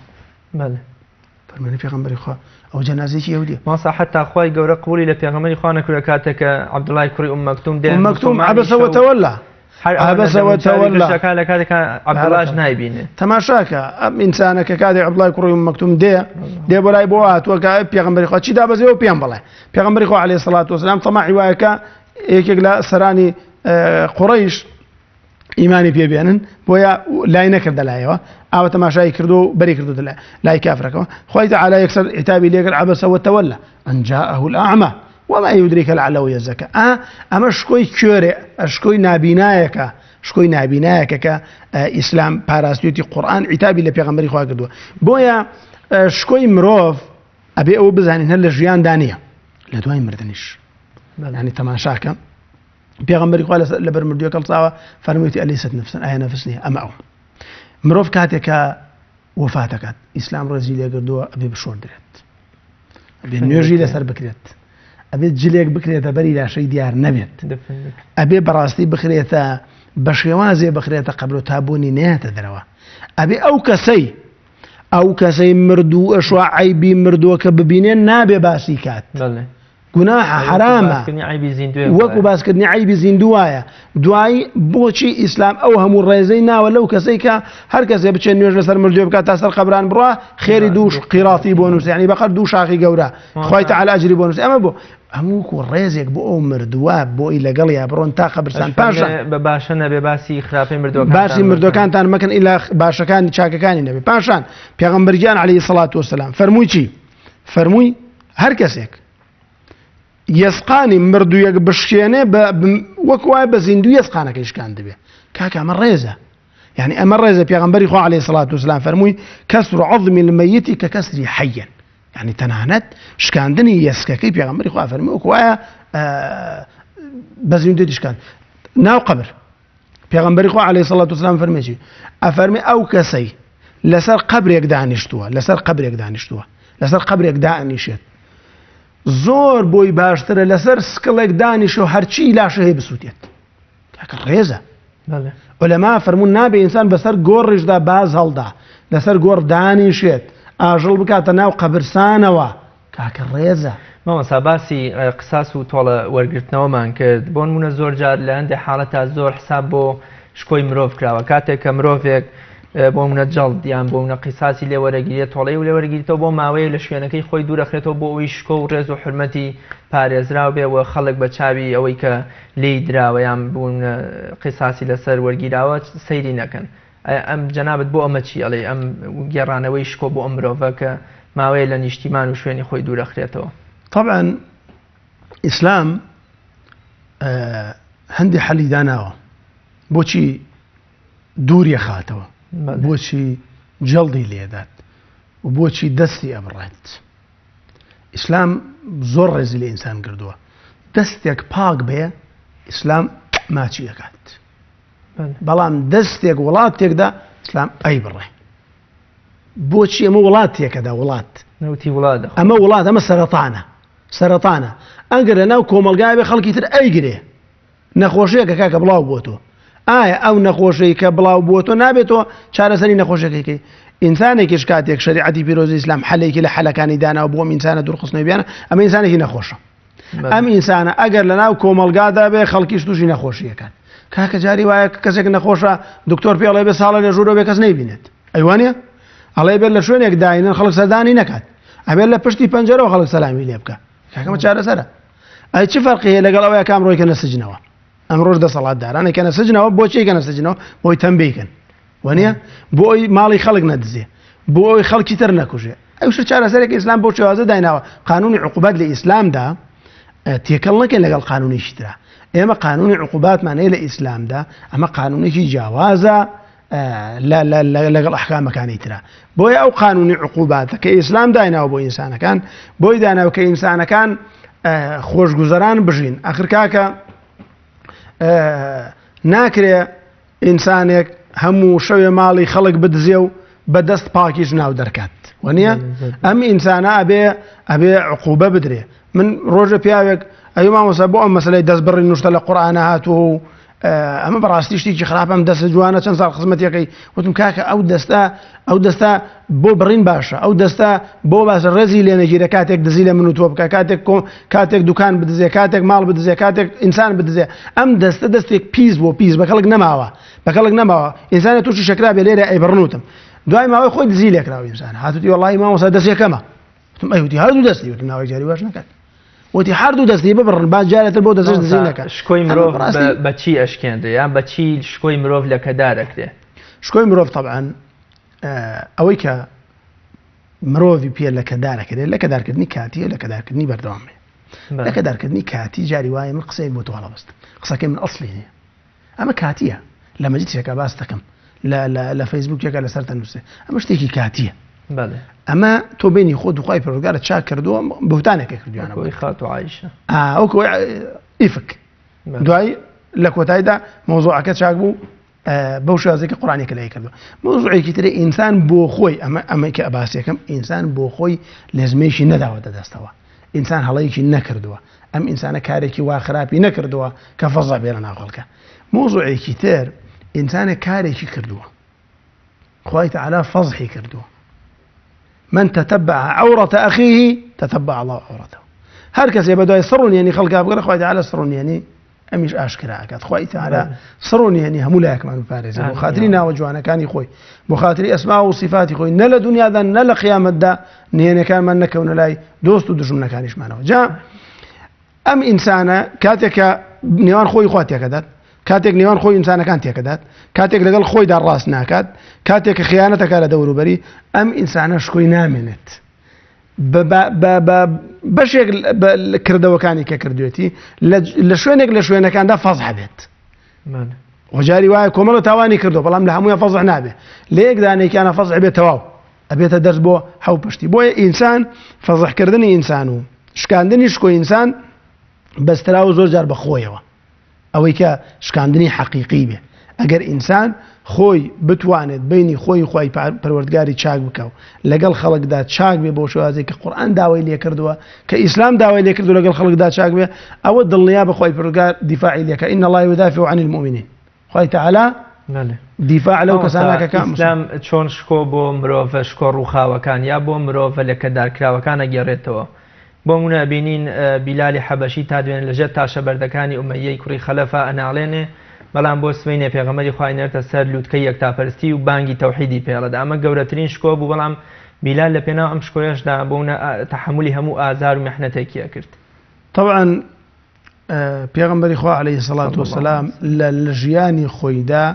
فەرمانی پێغەمبەری خوا ئەو جەنازەیەکی ئەو دیە ماسا حتا خوای گەورە قبولی لە پێغەمبەری خوا نەکردە کاتێک کە عەبدوڵای کوڕی ئوم مەکتوم مەکتوم عەبەسە وەتەوەلا عبەسەوە تەوەڵا لە کاتێک عەبدوڵڵاش نایبینێ تەماشاکە ئەم ئینسانەکە کاتێک عەبدوڵڵای کوڕی مەکتوم دێ بۆ لای بۆ هاتووە کە پێغەمبەری خوا چی دابەزێەوە پێیان بڵێ پێغەمبەری خوا عەلەیهی سەڵات وەسەلام تەماعی وایەکە یەکێک لە سەرانی قوڕەیش ئیمانی پێبێنن بۆیە لای نەکردە لایەوە ئاوە تەماشای کردو و بەری کردو لای کافرەکەەوە خوای تەعالا یەکسەر عتابی لێکرد عەبەسە وتەوەلە ئەن جاءه الأعمى وما يدريك لعله يزكى ئەمە شکۆی کوێرێ شکۆی نابینایەکە شکۆی نابینایەکە کە ئیسلام پاراستوێتی قورئان عتابی لە پێغەمبەری خوا کردووە بۆیە شکۆی مرۆڤ ئەبێ ئەوە بزانین هەر لە ژیاندا نییە لە دوای مردنیش ینی تەماشاکە پێغەمبەری خوا لەبەر مردوویە کەڵچاوە فەرموویەتی ئەلەیست نەفسن ئایا نەفس نییە ئەمە ئەو مرۆڤ کاتێکە وەفات دەکات ئیسلام ڕێزی لێکردووە ئەبێ بشۆردرێت ئەبێ نوێژی لەسەر بکرێت ئەبێت جلێک بکرێتە بەری لاشەی دیار نەبێت ئەبێ بەڕاستی بخرێتە بە شێوازێ بخرێتە قەبر و تابوونی نێتە دەرەوە ئەبێ ئەو کەسەی مردوو ئەشوا عیبی مردووە کە ببینێن نابێ باسی کات گوناحە حرامە وەکو باسکردنی عیبی زیندوایە دوایی بۆچی ئیسلام ئەو هەموو ڕێزەی ناوە لەو کەسەی کە هەر کەسێ بچێت نوێژ لەسەر مردووە بکات تا سەر قەبران بڕوا خێری دوو قیراتی بۆ نووسێ یعنی بەقەر دوو شاخی گەورە خوای تەعالا ئەجری بۆ نووسێ ئەمە بۆ هەموو ڕێزێک بۆ ئەو مردووە بۆی لەگەڵ یا بڕۆن تا قەبرستان پاشان بە باشە نەبێ باسی خراپەی مردووەکان باسی مردوەکانتان مەکەن ئیلا باشەکانی چاکەکانی نەبێ پاشان پێغەمبەرگیان عەلەیهی سەڵات وەسەلام فەرمووی چی فەرمووی هەر کەسێک یەسقانی مردوویەک بشکێنێ وەک وایە بە زیندوو یەسقانەکەی شکان دەبێ کاکە ئەمە ڕێزە یعنی ئەمە ڕێزە پێغەمبەری خوا عەلەیهی سەڵات وەسەلام فەرمووی کەسر عەظمی المەیت کەکەسری حەیٍ یعنی تەنانەت شکاندنی یەسکەکەی پێغەمبەری خوا فەرمووی وەک وایە بە زیندووی شکاند ناو قەبر پێغەمبەری خوا عەلەیهی سەڵات وەسەلام فەرمووی چی ئەفەرمێ ئەو کەسەی لەسەر قەبرێک دانیشتووە لەسەر قەبرێک دانیشێت زۆر بۆی باشترە لەسەر سکڵێک دانیشە و هەرچی لاشە هەیە بسووتێت کاکە ڕێزە عولەما فەرموون نابێ ئینسان بەسەر گۆڕیشدا باز هەڵدا لەسەر گۆڕ دانیشێت ئاژەڵ بکاتە ناو قەبرستانەوە کاکە ڕێزە مامەسا باسی قساس و تۆڵە وەرگرتنەوەمان کرد بۆ نمونە زۆر جار لە هەندێک حاڵەتە زۆر حساب بۆ شکۆی مرۆڤ کراوە کاتێک کە مرۆڤێک بۆ منە جەڵد یان بۆ منە قیساسی لێوەرەگیرێت تۆڵەی و لێوەرەگیرێتەوە بۆ ماوەیە لە شوێنەکەی خۆی دوورەخرێتەوە بۆ ئەوەی شکۆ و ڕێز و حرمەتی پارێزراو بێەوە خەڵک بە چاوی ئەوەی کە لێی دراوە یان بوون قیساسی لەسەر وەرگیراوە سەیری نەکەن ئەم جەنابەت بۆ ئەمە چی ئەڵێ ئەم گێڕانەوەی شکۆ بۆ ئەم مرۆڤە کە ماوەیە لە نیشتیمان و شوێنی خۆی دوورەخرێتەوە طبعا ئیسلام هەندێک حەلی داناوە بۆچی دووری خاتەوە بۆچی جەڵدی لێدات و بۆچی دەستی ئەبڕێت ئیسلام زۆر ڕێزی لە ئینسان کردووە دەستێک پاک بێ ئیسلام ماچی دەکات بەڵام دەستێک وڵاتێکدا ئیسلام ئەی بڕێ بۆچی ئەمە وڵاتێکەدا وڵات ئەمە وڵات ئەمە سەرەتانە ئەگەر لە ناو کۆمەلگای بێ خەڵکی تر ئەیگرێ نەخۆشیەکە کاکە بڵاو بۆ تۆ ئایا ئەو نەخۆشەی کە بڵاو بووە تۆ نابێتەوە چارەسەری نەخۆشەکەیکەی ئینسانێکیش کاتێک شریعەتی پیرۆزی ئیسلام حەلێکی لە حەلەکانی داناوە بۆ ئینسانە دوورخستنەوەی بیانە ئەمە ئینسانێکی نەخۆشە ئەم ئینسانە ئەگەر لە ناو کۆمەلگادا بێ خەڵکیش تووشی نەخۆشیەکان کاکە جاری وایە کەسێک نەخۆشە دکتۆر پێڵێ بێ ساڵە لە ژوورەوە بێ کەس نەیبینێت ئەیوانە ئەڵێ بێت لە شوێنێک داینن خەڵک سەردانی نەکات ئەبێت لە پشتی پەنجەرەوە خەڵک سەلامی لێ بکە کاکەمە چارەسەرە ئەی چ فەرقی هەیە لەگەڵ ئەوەیە کام ڕۆیکە نەسجنەوە ئەمڕۆژ دەسەڵاتدارانە کە نەسجنەوە بۆچی کە نەسجنەوە بۆی تەمبیکن وانە بۆ ئەوی ماڵی خەڵک نەدزێ بۆ ئەوی خەڵکی تر نەکوژێ ئەوش چارەسەرێک ئیسلام بۆ شێوازە دایناوە قانونی عقوبات لە ئیسلامدا تێکەڵ نەکەن لەگەڵ قانونیشی ترە ئێمە قانونی عقوباتمان هەیە لە ئیسلامدا ئەمە قانونێکی جیاوازە لەگەڵ ئەحکامەکانی ترە بۆیە ئەو قانونی عقوباتە کە ئیسلام دایناوە بۆ ئینسانەکان بۆی داناوە کە ئینسانەکان خۆشگوزەران بژین ئەخر کاکە ناکرێ ئینسانێک هەموو شەوێ ماڵی خەڵک بدزێ و بەدەست پاکیش ناو دەرکات وانە ئەم ئینسانە ئەبێ عقوبە بدرێ من ڕۆژە پیاوێک ئەی مامۆستا بۆ ئەم مەسەلەی دەست بڕی نوشتە لە قورئانە هاتووە و ئەمە بەڕاستی شتێکی خراپ ئەم دەستە جوانە چەند ساڵ خزمەتیەکەی وتم کاکە ئەو دەستە بۆ بڕین باشە ئەو دەستە بۆ باشە ڕێزی لێ نەگیرە کاتێک دزی لە من و تۆ بکە کاتێک دوکان بدزێ کاتێک ماڵ بدزێ کاتێک ئینسان بدزێ ئەم دەستە دەستێک پیس بۆ پیس بە کەڵک نەماوە ئینسانە تووشی شەکرا بێ لێرە ئەیبڕنوتم دوای ماوەی خۆی دزی لێکراوە ئینسان هاتوتی وەڵڵی مامۆستا دەستێکەمە وتم ئەیوتی هەردوو دەستی وتم ناوی جاری واش نەکات وتی هەردوو دەستی ببڕن با جارێتتر بۆ دەست دزی نەکات شکۆی مرۆڤ بە چی ئەشکێنرێ یان بە چی شکۆی مرۆڤ لە کەدارەکرێ شکۆی مرۆڤ طبعاً ئەوەی کە مرۆڤی پێ لە کەدارەکرێت لە کەدارکردنی کاتی لە کەدارکردنی بەردەوامێ لە کەدارکردنی کاتی جاری وایە من قسەیەک بۆ تۆ هەڵەبەستم قسەکەی من ئەسڵی نییە ئەمە کاتیە لە مەجلیسێکە باس دەکەم لە فەیسبووکێکە لەسەر تەنووسێ ئەمە شتێکی کاتیە ئەمە تۆ بینی خۆ دوخوای پەروەردگارت چاک کردووە بەوتانێکی کردویانە خات و عایشە ئەوکۆ ئیفک دوای لە کۆتاییدا مۆزوعەکە چاک بوو بەو شازێکی قورآنێکە لای کردووە مۆزوعێکی ترە ئینسان بۆ خۆی ئەمەی کە ئەباسیەکەم ئینسان بۆ خۆی لێزمێشی نەداوەتە دەستەوە ئینسان هەڵەیەکی نەکردووە ئەم ئینسانە کارێکی وا خراپی نەکردووە کە فەزا بێرە ناو خەڵکە مۆزوعێکی تر ئینسانە کارێکی کردووە خوای تەعالا فەزحی کردووە من تتبع عورة أخيه تتبع الله عورته هر کەسێ بەدوای سڕونیێنی خەڵکا بگەڕێ خوای تەعالا سڕونیێنی ئەمیش ئاشکرا ئەکات خوای تەعالا سڕونیێنی هەموو لایەکمان بپارێزێ بۆ خاتری ناوە جوانەکانی خۆی بۆ خاتری ئەسما و صفاتی خۆی نە لە دنیادا نە لە قیامەتدا نهێنەکانمان نەکەونە لای دۆست و دژمنەکانیشمانەوە جا ئەم ئینسانە کاتێکە نێوان خۆی خوا تێکەدات کاتێک نێوان خۆی ئینسانەکان تێکەدات کاتێک لەگەڵ خۆیدا ڕاست ناکات کاتێک خیانەتەکە لە دەوروبەری ئەم ئینسانە شکۆی نامێنێت بەشێک کردەوەکانی کە کردوێتی لە شوێنێک لە شوێنەکاندا فەزح بێت وەجاری وایە کۆمەڵە تاوانی کردو بەڵام لە هەموویە فەزح نابێت لە یەک دانێکیانە فەزح بێت تەواو ئەبێتە دەست بۆ حەو پشتی بۆیە ئینسان فەزحکردنی ئینسان و شکاندنی شکۆی ئینسان بەستراوە زۆر جار بەخۆیەوە ئەوەی کە شکاندنی حەقیقی بێ ئەگەر ئینسان خۆی بتوانێت بینی خۆی خوای پەروەردگاری چاک بکەو لەگەڵ خەڵکدا چاک بێ بۆ شێوازێک کە قورئان داوای لێ کردووە کە ئیسلام داوای لێ کردو لەگەڵ خەڵکدا چاک بێ ئەوە دڵنیا بە خوای پەروەردگار دیفاعی لێکە ئین الله یدافع عن المؤمنین خوای تەعالا دیفاع لەو کەسانەکە ئیسلام چۆن شکۆ بۆ مرۆڤ شکۆ ڕووخاوەکان یا بۆ مرۆڤ لە کەدارکراوەکان ئەگێڕێتەوە بۆ منە بینین بیلالی حەبەشی تا دوێن لەژێر تاشە بەردەکانی ئومەیەی کوڕی خەلەفە ئەناڵێنێ بەڵام بۆ سوێنێ پێغەمبەری خوا نێرتە سەر لووتکەی یەکتاپەرستی و بانگی تەوحیدی پێڵەدا ئەمە گەورەترین شکۆ بوو بەڵام بیلال لە پێناو ئەم شکۆیەشدا بۆ تەحملی هەموو ئازار و میحنەتێکیە کرد طبعا پێغەمبەری خوا عەلەیهی السەڵات وەسەلام لە ژیانی خۆیدا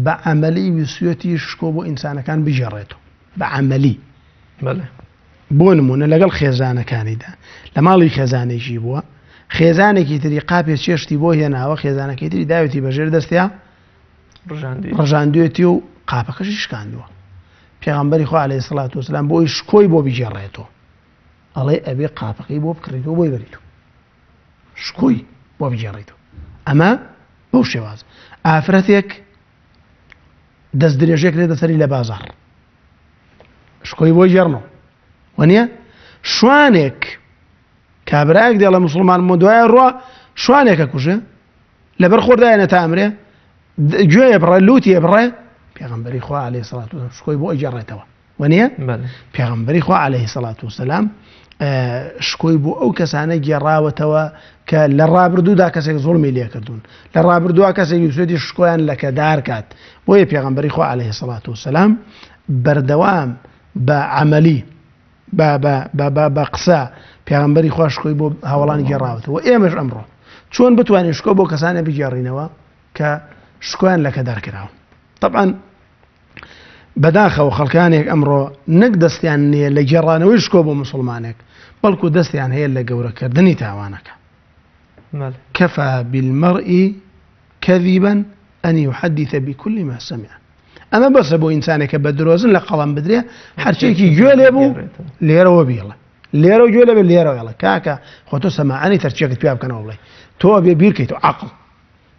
بە عەمەلی ویسوەتی شکۆ بۆ ئینسانەکان بژێڕێتەوە بە عەمەلی بۆ نمونە لەگەڵ خێزانەکانیدا لە ماڵی خێزانێکی بووە خێزانێکی تری قاپێ چێشتی بۆ هێناوە خێزانەکەی تری داوێتی بەژێر دەستیان ڕژاندوێتی و قاپەکەشی شکاندووە پێغەمبەری خوا عەلەیهی السەڵات وەسەلام بۆی شکۆی بۆ بژێڕێتەوە ئەڵێ ئەبێ قاپەکەی بۆ بکڕیتەوە بۆی بەریتەوە شکۆی بۆ بژێڕیتەوە ئەمە بەو شێواز ئافرەتێک دەست درێژێک لێ دەسەری لە بازاڕ شکۆی بۆی ژێڕنەوە وانە شوانێک کابراایك دێڵە مسلمان مۆدوایە ڕوا شوانێکە کوژە لەبەر خۆردایەنە تا ئەمرێ گوێیە بڕێ لوتیە بڕێ پێغەمبەری خوا عەلەیهی السەڵات وەسەلام شکۆی بۆ ئەیجێڕێتەوە وانە پێغەمبەری خوا عەلەیهی السەڵات وەسەلام شکۆی بۆ ئەو کەسانە گێڕاوەتەوە کە لە ڕابردوودا کەسێک زوڵمی لێ کردوون لە ڕابردووە کەسێک ویسوێتی شکۆیان لە کەدار کات بۆیە پێغەمبەری خوا عەلەیهی السەڵات وەسەلام بەردەوام بە عەمەلی بە قسە پێغەمبەری خوا شکۆی بۆ هاوڵانی گێڕاوەتەوە ئێمەش ئەمڕۆ چۆن بتوانین شکۆ بۆ کەسانێک بگێڕینەوە کە شکۆیان لە کەدار کراوە طبعا بەداخەوە خەڵکانێک ئەمڕۆ نەک دەستیان نییە لە گێڕانەوەی شکۆ بۆ مسلمانێک بەڵکو دەستیان هەیە لە گەورەکردنی تاوانەکە كفى بالمرء كذبا أن يحدث بكل ما سمع ئەمە بەسە بۆ ئینسانێکە بە درۆزن لە قەڵەم بدرێ هەرچێکی گوێ لێ بوو لێرەوە بێڵێ لێرە و گوێ لێ بێ لێرەوەڵە کاکە خۆ تۆ سەماعانی تەرچێکت پیا بکەنەوە بڵێ تۆ بێ بیرکەیتەوە عەقڵ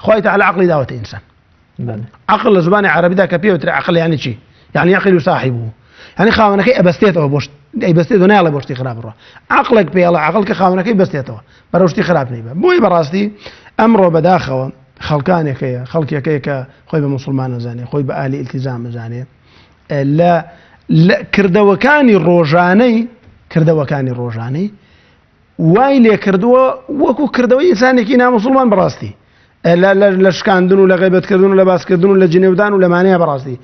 خوای تەعالا عەقڵی داوەتە ئینسان عەقڵ لە زمانی عەرەبیدا کە پێوترێ عەقڵ یعنی چی یعنی عەقیل صاحبه یعنی خاوەنەکەی ئەبەستێتەوە بۆ ئەیبەستێتەوە نایڵێ بۆ شتی خراپ بڕۆ عەقڵێک پێڵە عەقڵ کە خاوەنەکەی بەستێتەوە بەرەو شتی خراپ نەیبە بۆی بەڕاستی ئەمڕۆ بەداخەوە خەڵکانێکەیە خەڵکێکەیە کە خۆی بە مسلمان نەزانێ خۆی بە ئالی ئیلتیزام نەزانێ لە کردەوەکانی ڕۆژانەی وای لێ کردووە وەکو کردەوەی ئینسانێکی نامسلمان بەڕاستی لە شکاندن و لە غیبەتکردن و لە باسکردن و لە جنێودان و لەمانەیە بەڕاستی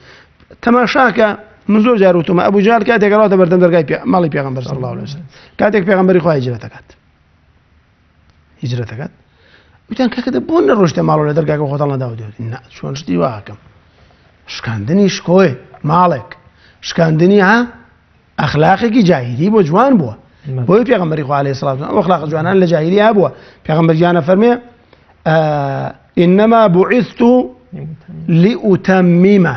تەماشاکە من زۆر جار وتومە ئەبوو جال کاتێک ڕاتە بەردەم دەرگای ماڵی پێغەمبەر صلی الله علیه وسلم کاتێک پێغەمبەری خوا هیجرەتەکەات وتیان کاکە بۆ نەڕۆشتە ماڵەوە لە دەرگاکە خۆتەڵ نەداوە دێت چۆن شتی واکەم شکاندنی شکۆی ماڵێک شکاندنی ئەخلاقێکی جاهیلی بۆ جوان بووە بۆی پێغەمبەری خوا عەلەیهی سڵات وسەلام ئەو ئەخلاق جوانان لە جاهیلی هەبووە پێغەمبەرجیانە فەرمێ إنما بعثت لأتمم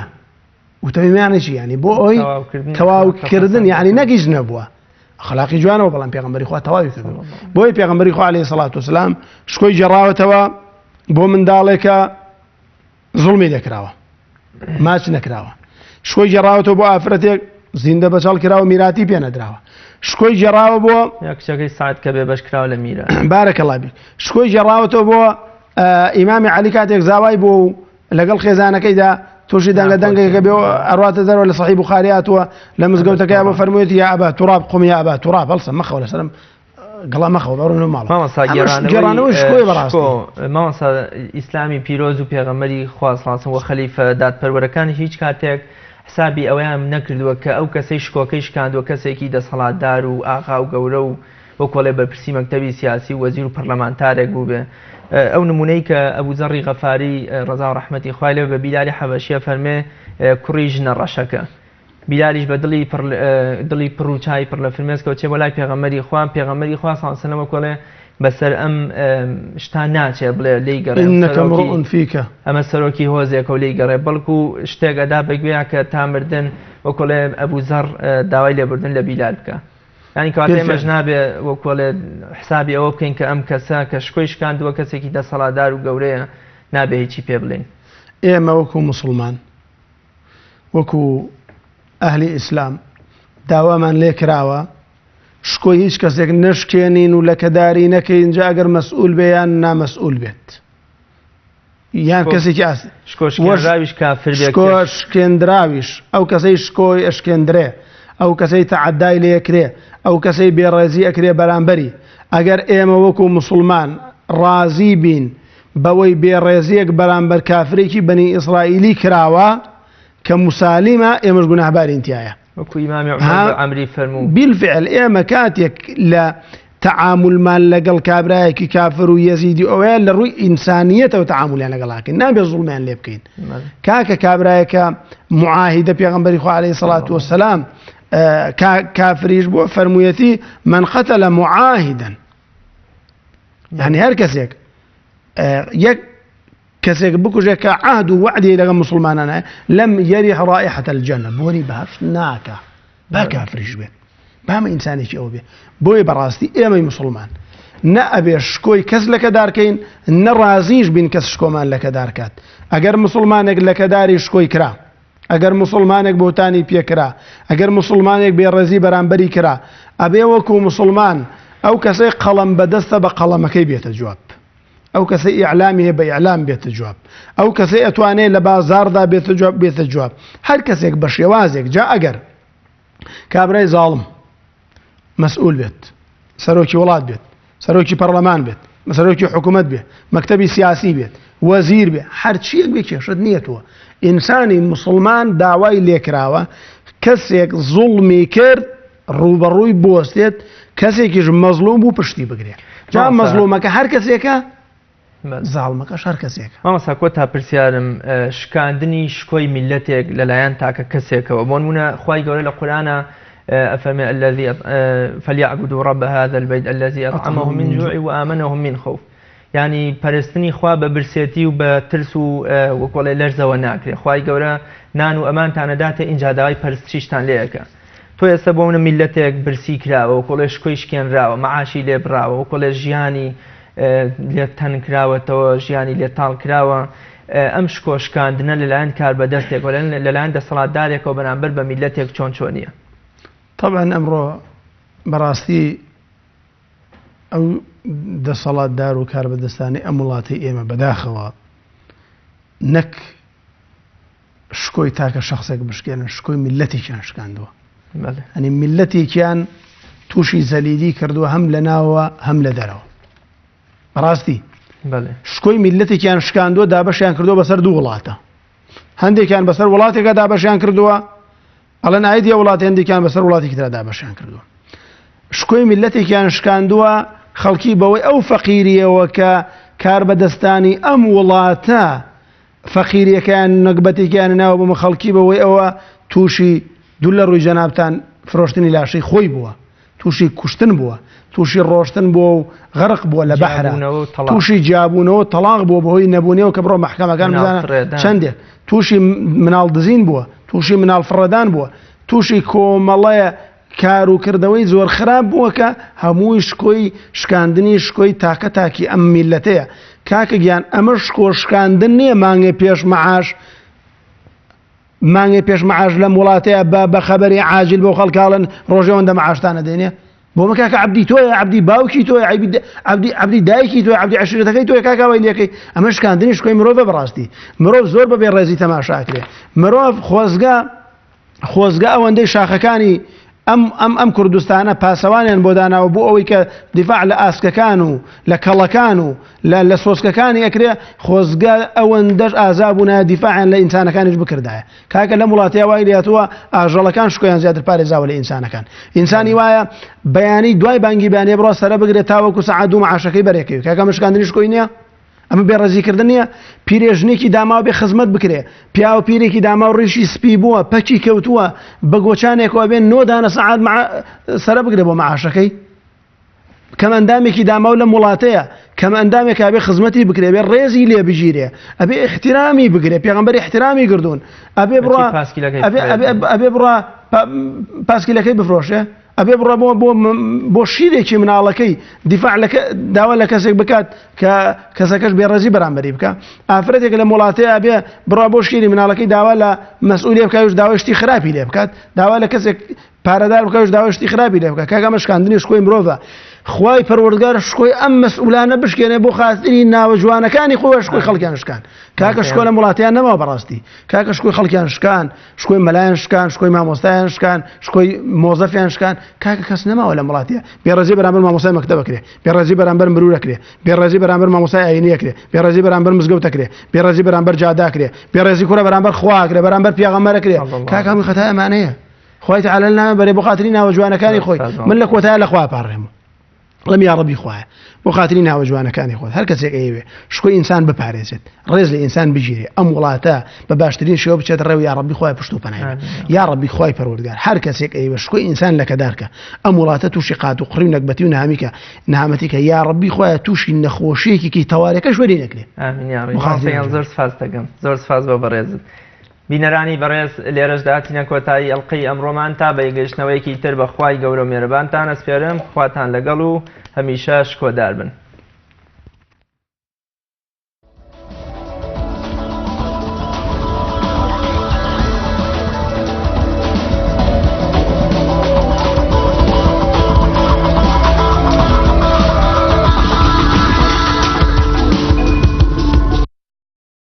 وتمم يعني چی يعني بۆ ئەوەی تەواوکردن يعني نەگیج نەبووە ئەخلاقی جوانەوە بەڵام پێغەمبەری خوا تەواوی کردن بۆی پێغەمبەری خوا عەلەیهی سڵات وسەلام شکۆی جێڕاوەتەوە بۆ منداڵێکە زوڵمی لێکراوە ماچ نەکراوە شکۆی جێڕاوەتەوە بۆ ئافرەتێک زیندە بەچەڵ کراوە میراتی پێ نەدراوە شکۆی جێڕاوە بۆ یەکچەکەی ساعت کە بێ بەش کراوە لە میرە بارەکەڵڵا بی شکۆی جێڕاوەتەوە بۆ ئیمامی عەلی کاتێک زاوای بۆ و لەگەڵ خێزانەکەیدا تووشی دەنگە دەنگێکە بێ ئەڕاتە دەرەوە لە صەحیح بوخاری هاتووە لە مزگەوتەکەی بۆ فەرموویەتی یا ئەبا توراب قم یا ئەبا توراب هەڵسە مەخەوە لەسەرم گەڵا مەخەوە بەڕۆنە ماڵە گێڕانەوەی شکۆی بەڕاستی مامۆستا ئیسلامی پیرۆز و پێغەمبەری خوا صلی الله علیه و خەلیفە دادپەروەرەکانی هیچ کاتێک حسابی ئەویان نەکردووە کە ئەو کەسەی شکۆکەی شکاندووە کەسێکی دەسەڵاتدار و ئاغا و گەورە و بۆ کۆڵێ بەرپرسی مەکتەبی سیاسی و وەزیر و پەرلەمانتارێک بوو بێ ئەو نمونەی کە ئەبوو زەڕی غەفاری ڕەزا و ڕەحمەتی خوای لێ بە بیلالی حەبەشیە فەرمێ کوڕی ژنە ڕەشەکە بیلالیش بە دڵی پڕ و چای پڕ لە فرمێسکەوە چێ بۆ لای پێغەمبەری خوا صلی الله علیه و سلم کۆڵێ بەسەر ئەم شتان ناچێ بڵێ لی گەڕێ ئەمە سەرۆکی هۆزێکە و لی گەڕێ بەڵکو شتێک ئەدا بەگوێیان کە تا مردن وەکۆڵێ ئەبوو زەڕ داوای لێبوردن لە بیلال بکە ینی کاتێ ئێمەش نابێ وەکۆڵێ حسابی ئەوە بکەین کە ئەم کەسە کە شکۆی شکاندووە کەسێکی دەسەڵاتدار و گەورەیە نابێ هیچی پێ بڵێن ئێمە وەکو مسلمان وەکو ئەهلی ئیسلام داوامان لێ کراوە شکۆی هیچ کەسێک نەشکێنین و لەکەداری نەکەین اینجا ئەگەر مەسئول بێ یان نامەسئول بێت یان کەسێکی ئاسی شکۆشکێنراویش کافر بێت شکێندراویش ئەو کەسەی شکۆی ئەشکێندرێ ئەو کەسەی تەعەدای لێ ئەکرێ ئەو کەسەی بێڕێزی ئەکرێ بەرامبەری ئەگەر ئێمە وەکو مسلمان ڕازی بین بەوەی بێڕێزیەک بەرامبەر کافرێکی بەنی ئیسرائیلی کراوە کە موسالیمە ئێمەش گوناهبارین تایە وەکو ئیمامی عومەر عەمری فەرموو بالفعل ئێمە کاتێک لە تەعاملمان لەگەڵ کابرایەکی کافر و یەزیدی ئەوەیە لە ڕووی ئینسانیەتەوە تەعاملیان لەگەڵاکەین نابێ زوڵمیان لێ بکەین کاکە کابرایەکە معاهیدە پێغەمبەری خوا عەلەیهی سەڵات وەسەلام کافریش بۆ فەرموویەتی من قەتەلە معاهیدەن یعنی هەر کەسێک یەک کەسێک بکوژێت کە عهد و وعدی لەگەڵ مسلمانانە لەم یەریح ڕائحەتە الجەنە بۆنی بەهەشت ناکە با کافریش بێت بامە ئینسانێکی ئەوە بێ بۆیە بەڕاستی ئێمەی مسلمان نە ئەبێ شکۆی کەس لەکەدارکەین نە ڕازیش بین کەس شکۆمان لەکەدارکات ئەگەر مسلمانێک لەکەداری شکۆی کرا ئەگەر مسلمانێک بۆتانی پێکرا ئەگەر مسلمانێک بێڕێزی بەرامبەری کرا ئەبێ وەکو مسلمان ئەو کەسەی قەڵەم بەدەستە بە قەڵەمەکەی بێتە جواب ئەو کەسەی ئیعلامی هەیە بە ئیعلام بێتە جواب ئەو کەسەی ئەتوانێت لە بازاردا بێتە جواب هەر کەسێک بە شێوازێک جا ئەگەر کابرای زاڵم مەسئول بێت سەرۆکی وڵات بێت سەرۆکی پەرلەمان بێت سەرۆکی حکوومەت بێت مەکتەبی سیاسی بێت وەزیر بێت هەرچیەک بێ کێشت نیەتەوە ئینسانی مسلمان داوای لێکراوە کەسێک زوڵمی کرد ڕوبەڕووی بوەستێت کەسێکیش مەزلوم بوو پشتی بگرێت جا مەزلومەکە هەر کەسێکە زاڵمەکەش هەر کەسێکە مامۆستا کۆ تا پرسیارم شکاندنی شکۆی میلەتێک لەلایەن تاکە کەسێکەوە بۆ نمونە خوای گەورە لە قورئانە أفرمي الذي فليعبدوا رب هذا البيت الذي أطعمهم من جوع وآمنهم من خوف يعني پەرستنی خوا بە برسێتی و بە ترس و وەکوڵێ لەرزەوە ناکرێت خوای گەورە نان و ئەمانتانەداتە ئینجا داوای پەرستیشتان لێەکە تۆ ئێستا بۆ منە میلەتێک برسی کراوە وەکوڵێ شکۆی شکێنراوە مەعاشی لێ بڕاوە وەکوڵێ ژیانی لێ تەن کراوەتەوە ژیانی لێ تاڵ کراوە ئەم شکۆشکاندنە لەلایەن کاربەدەستێک لەلایەن دەسەڵاتدارێکەوە بەرامبەر بە میلەتێک چۆن چۆنیە طبعا ئەمڕۆ بەڕاستی ئەو دەسەڵاتدار و کاربەدەستانی ئەم وڵاتی ئێمە بەداخەوە نەک شکۆی تاکە شخصێک بشکێنن شکۆی میلەتێکیان شکاندووە ئەنی میلەتێکیان تووشی زەلیلی کردووە هەم لە ناوە هەم لە دەرەوە بەڕاستی شکۆی میلەتێکیان شکاندووە دابەشیان کردووە بەسەر دوو وڵاتە هەندێکیان بەسەر وڵاتێکە دابەشیان کردووە ئەڵەن ئایدیە وڵاتی هەندێکیان بەسەر وڵاتێکی ترا دابەشیان کردووە شکۆی میلەتێکیان شکاندووە خەڵکی بەوەی ئەو فەقیریەوە کە کار بەدەستانی ئەم وڵاتە فەقیریەکەیان نەکبەتێکیان ناوە بۆمە خەڵکی بەوەی ئەوە تووشی دوو لە ڕووی جەنابتان فرۆشتنی لاشەی خۆی بووە تووشی کوشتن بووە تووشی ڕۆشتن بووە و غەرق بووە لە بەحرە تووشی جیابوونەوە تەلاق بووە بەهۆی نەبوونەوە کە بڕۆ مەحکەمەکان بزانە چەندێک تووشی مناڵ دزین بووە تووشی مناڵ فڕەدان بووە تووشی کۆمەڵەیە کار و کردەوەی زۆر خراپ بووە کە هەمووی شکۆی شکاندنی شکۆی تاکە تاکی ئەم میلەتەیە کاکە گیان ئەمە شکۆ شکاندن نییە مانگێ پێش مەعاش لەم وڵاتەیە بە خەبەری عاجل بۆ خەڵکاڵن ڕۆژێوەندە مەعاشتانە دێنێ بۆ مە کاکە عەبدی تۆیە عەبدی باوکی تۆیە عەبدی دایکی تۆیە عەبدی عەشیرەتەکەی تۆیە کاکاوای لێکەی ئەمە شکاندنی شکۆی مرۆڤە بەڕاستی مرۆڤ زۆر بەبێ ڕێزی تەماشاکرێ مرۆڤ خۆزگا ئەوەندەی شاخەکانی ئەم کوردستانە پاسەوانیان بۆ داناوە بۆ ئەوەی کە دیفاع لە ئاسکەکان و لە کەڵەکان و لە سۆسکەکانی ئەکرێ خۆزگا ئەوەندەش ئازابوونە دیفاعیان لە ئینسانەکانیش بکردایە کاکە لەم وڵاتەیە وای لێتووە ئاژەڵەکان شکۆیان زیاتر پارێزاوە لە ئینسانەکان ئینسانی وایە بەیانی دوای بانگی بەیانێ بڕۆ سەرە بگرێت تاوەکو سەعات دوو مەعاشەکەی بەرێکەوێت کاکە شکاندنی شکۆی نییە ئەمە بێڕەزیکردن نییە پیرێژنێکی داماوە بێ خزمەت بکرێ پیا و پیرێکی داما و ڕیشی سپی بووە پەکی کەوتووە بە گۆچانێکەوە بێن 9 دانە سەعات سەرە بگرێ بۆ مەعاشەکەی کەم ئەندامێکی داما و لەم وڵاتەیە کەم ئەندامێک ئەبێ خزمەتی بکرێ بێ ڕێزی لێ بژیرێ ئەبێ احترامی بگرێ پێغەمبەر احترامی گردوون ئەبێ بڕە پاسکیلەکەی بفرۆشێ ئەبێ بڕە بۆ شیرێکی مناڵەکەی دیفاع داوا لە کەسێک بکات کە کەسەکەش بێڕێزی بەرامبەری بکە ئافرەتێک لە وڵاتەیە ئەبێ بڕە بۆ شیری مناڵەکەی داوا لە مەسئولیە بکەوش داوای شتی خراپی لێ بکات داوا لە کەسێک پارەدار بکەوش داوای شتی خراپی لێ بکات کاکە ئەمە شکاندنی شکۆی مرۆڤە خوای پەروەردگار شکۆی ئەم مەسئولانە بشکێنێ بۆ خاستنی ناوە جوانەکانی خۆی شکۆی خەڵکیان شکان کاکە شکۆ لە وڵاتیان نەماوە بەڕاستی کاکە شکۆی خەڵکیان شکان شکۆی مەلایەن شکان شکۆی مامۆستایان شکان شکۆی مۆزەفیان شکان کاکە کەس نەماوە لە وڵاتیە بێڕێزی بەرامبەر مامۆستای مەکتەب بکرێ بێڕێزی بەرامبەر مرورەکرێ بێڕێزی بەرامبەر مامۆستای ئاینی ئەکرێ بێڕێزی بەرامبەر مزگەوتەکرێ بێڕێزی بەرامبەر جاداکرێ بێڕێزی کوڕە بەرامبەر خواکرێ بەرامبەر پیاغەمبەرەکرێ کاکە هەمووی خەتای ئەمانەیە خوای تەعالی لەنامە بەرێ بۆ خاتری ناوە جوانەکانی خۆی من لە کۆتایە لە خوا پاڕێمەوە لەم یا ڕەبی خوایە بۆ خاتری ناوە جوانەکانی خۆت هەر کەسێک ئەیەوێ شکۆی ئینسان بپارێزێت ڕێز لە ئینسان بگیرێ ئەم وڵاتە بە باشترین شێوە بچێت ڕێو یا ڕەبی خوای پشت و پەنایە یا ڕەبی خوای پەروەردگار هەر کەسێک ئەیەوێ شکۆی ئینسان لەکەدارکە ئەم وڵاتە تووشی قات و قڕی و نەکبەتی و نەهامەتیکە یا ڕەبی خوایە تووشی نەخۆشیەکی تەوارەکەش وەری نەکرێ زۆر سپاس دەکەم زۆر سپاس بۆ بەڕێزت بینەرانی بەڕێز لێرەشدا چینە کۆتایی ئەڵقەی ئەمڕۆمان تا بە گەیشتنەوەیەکی تر بەخوای گەورە و مێرەبانتان ئەسپێرم خواتان لەگەڵ و هەمیشە شکۆدار بن.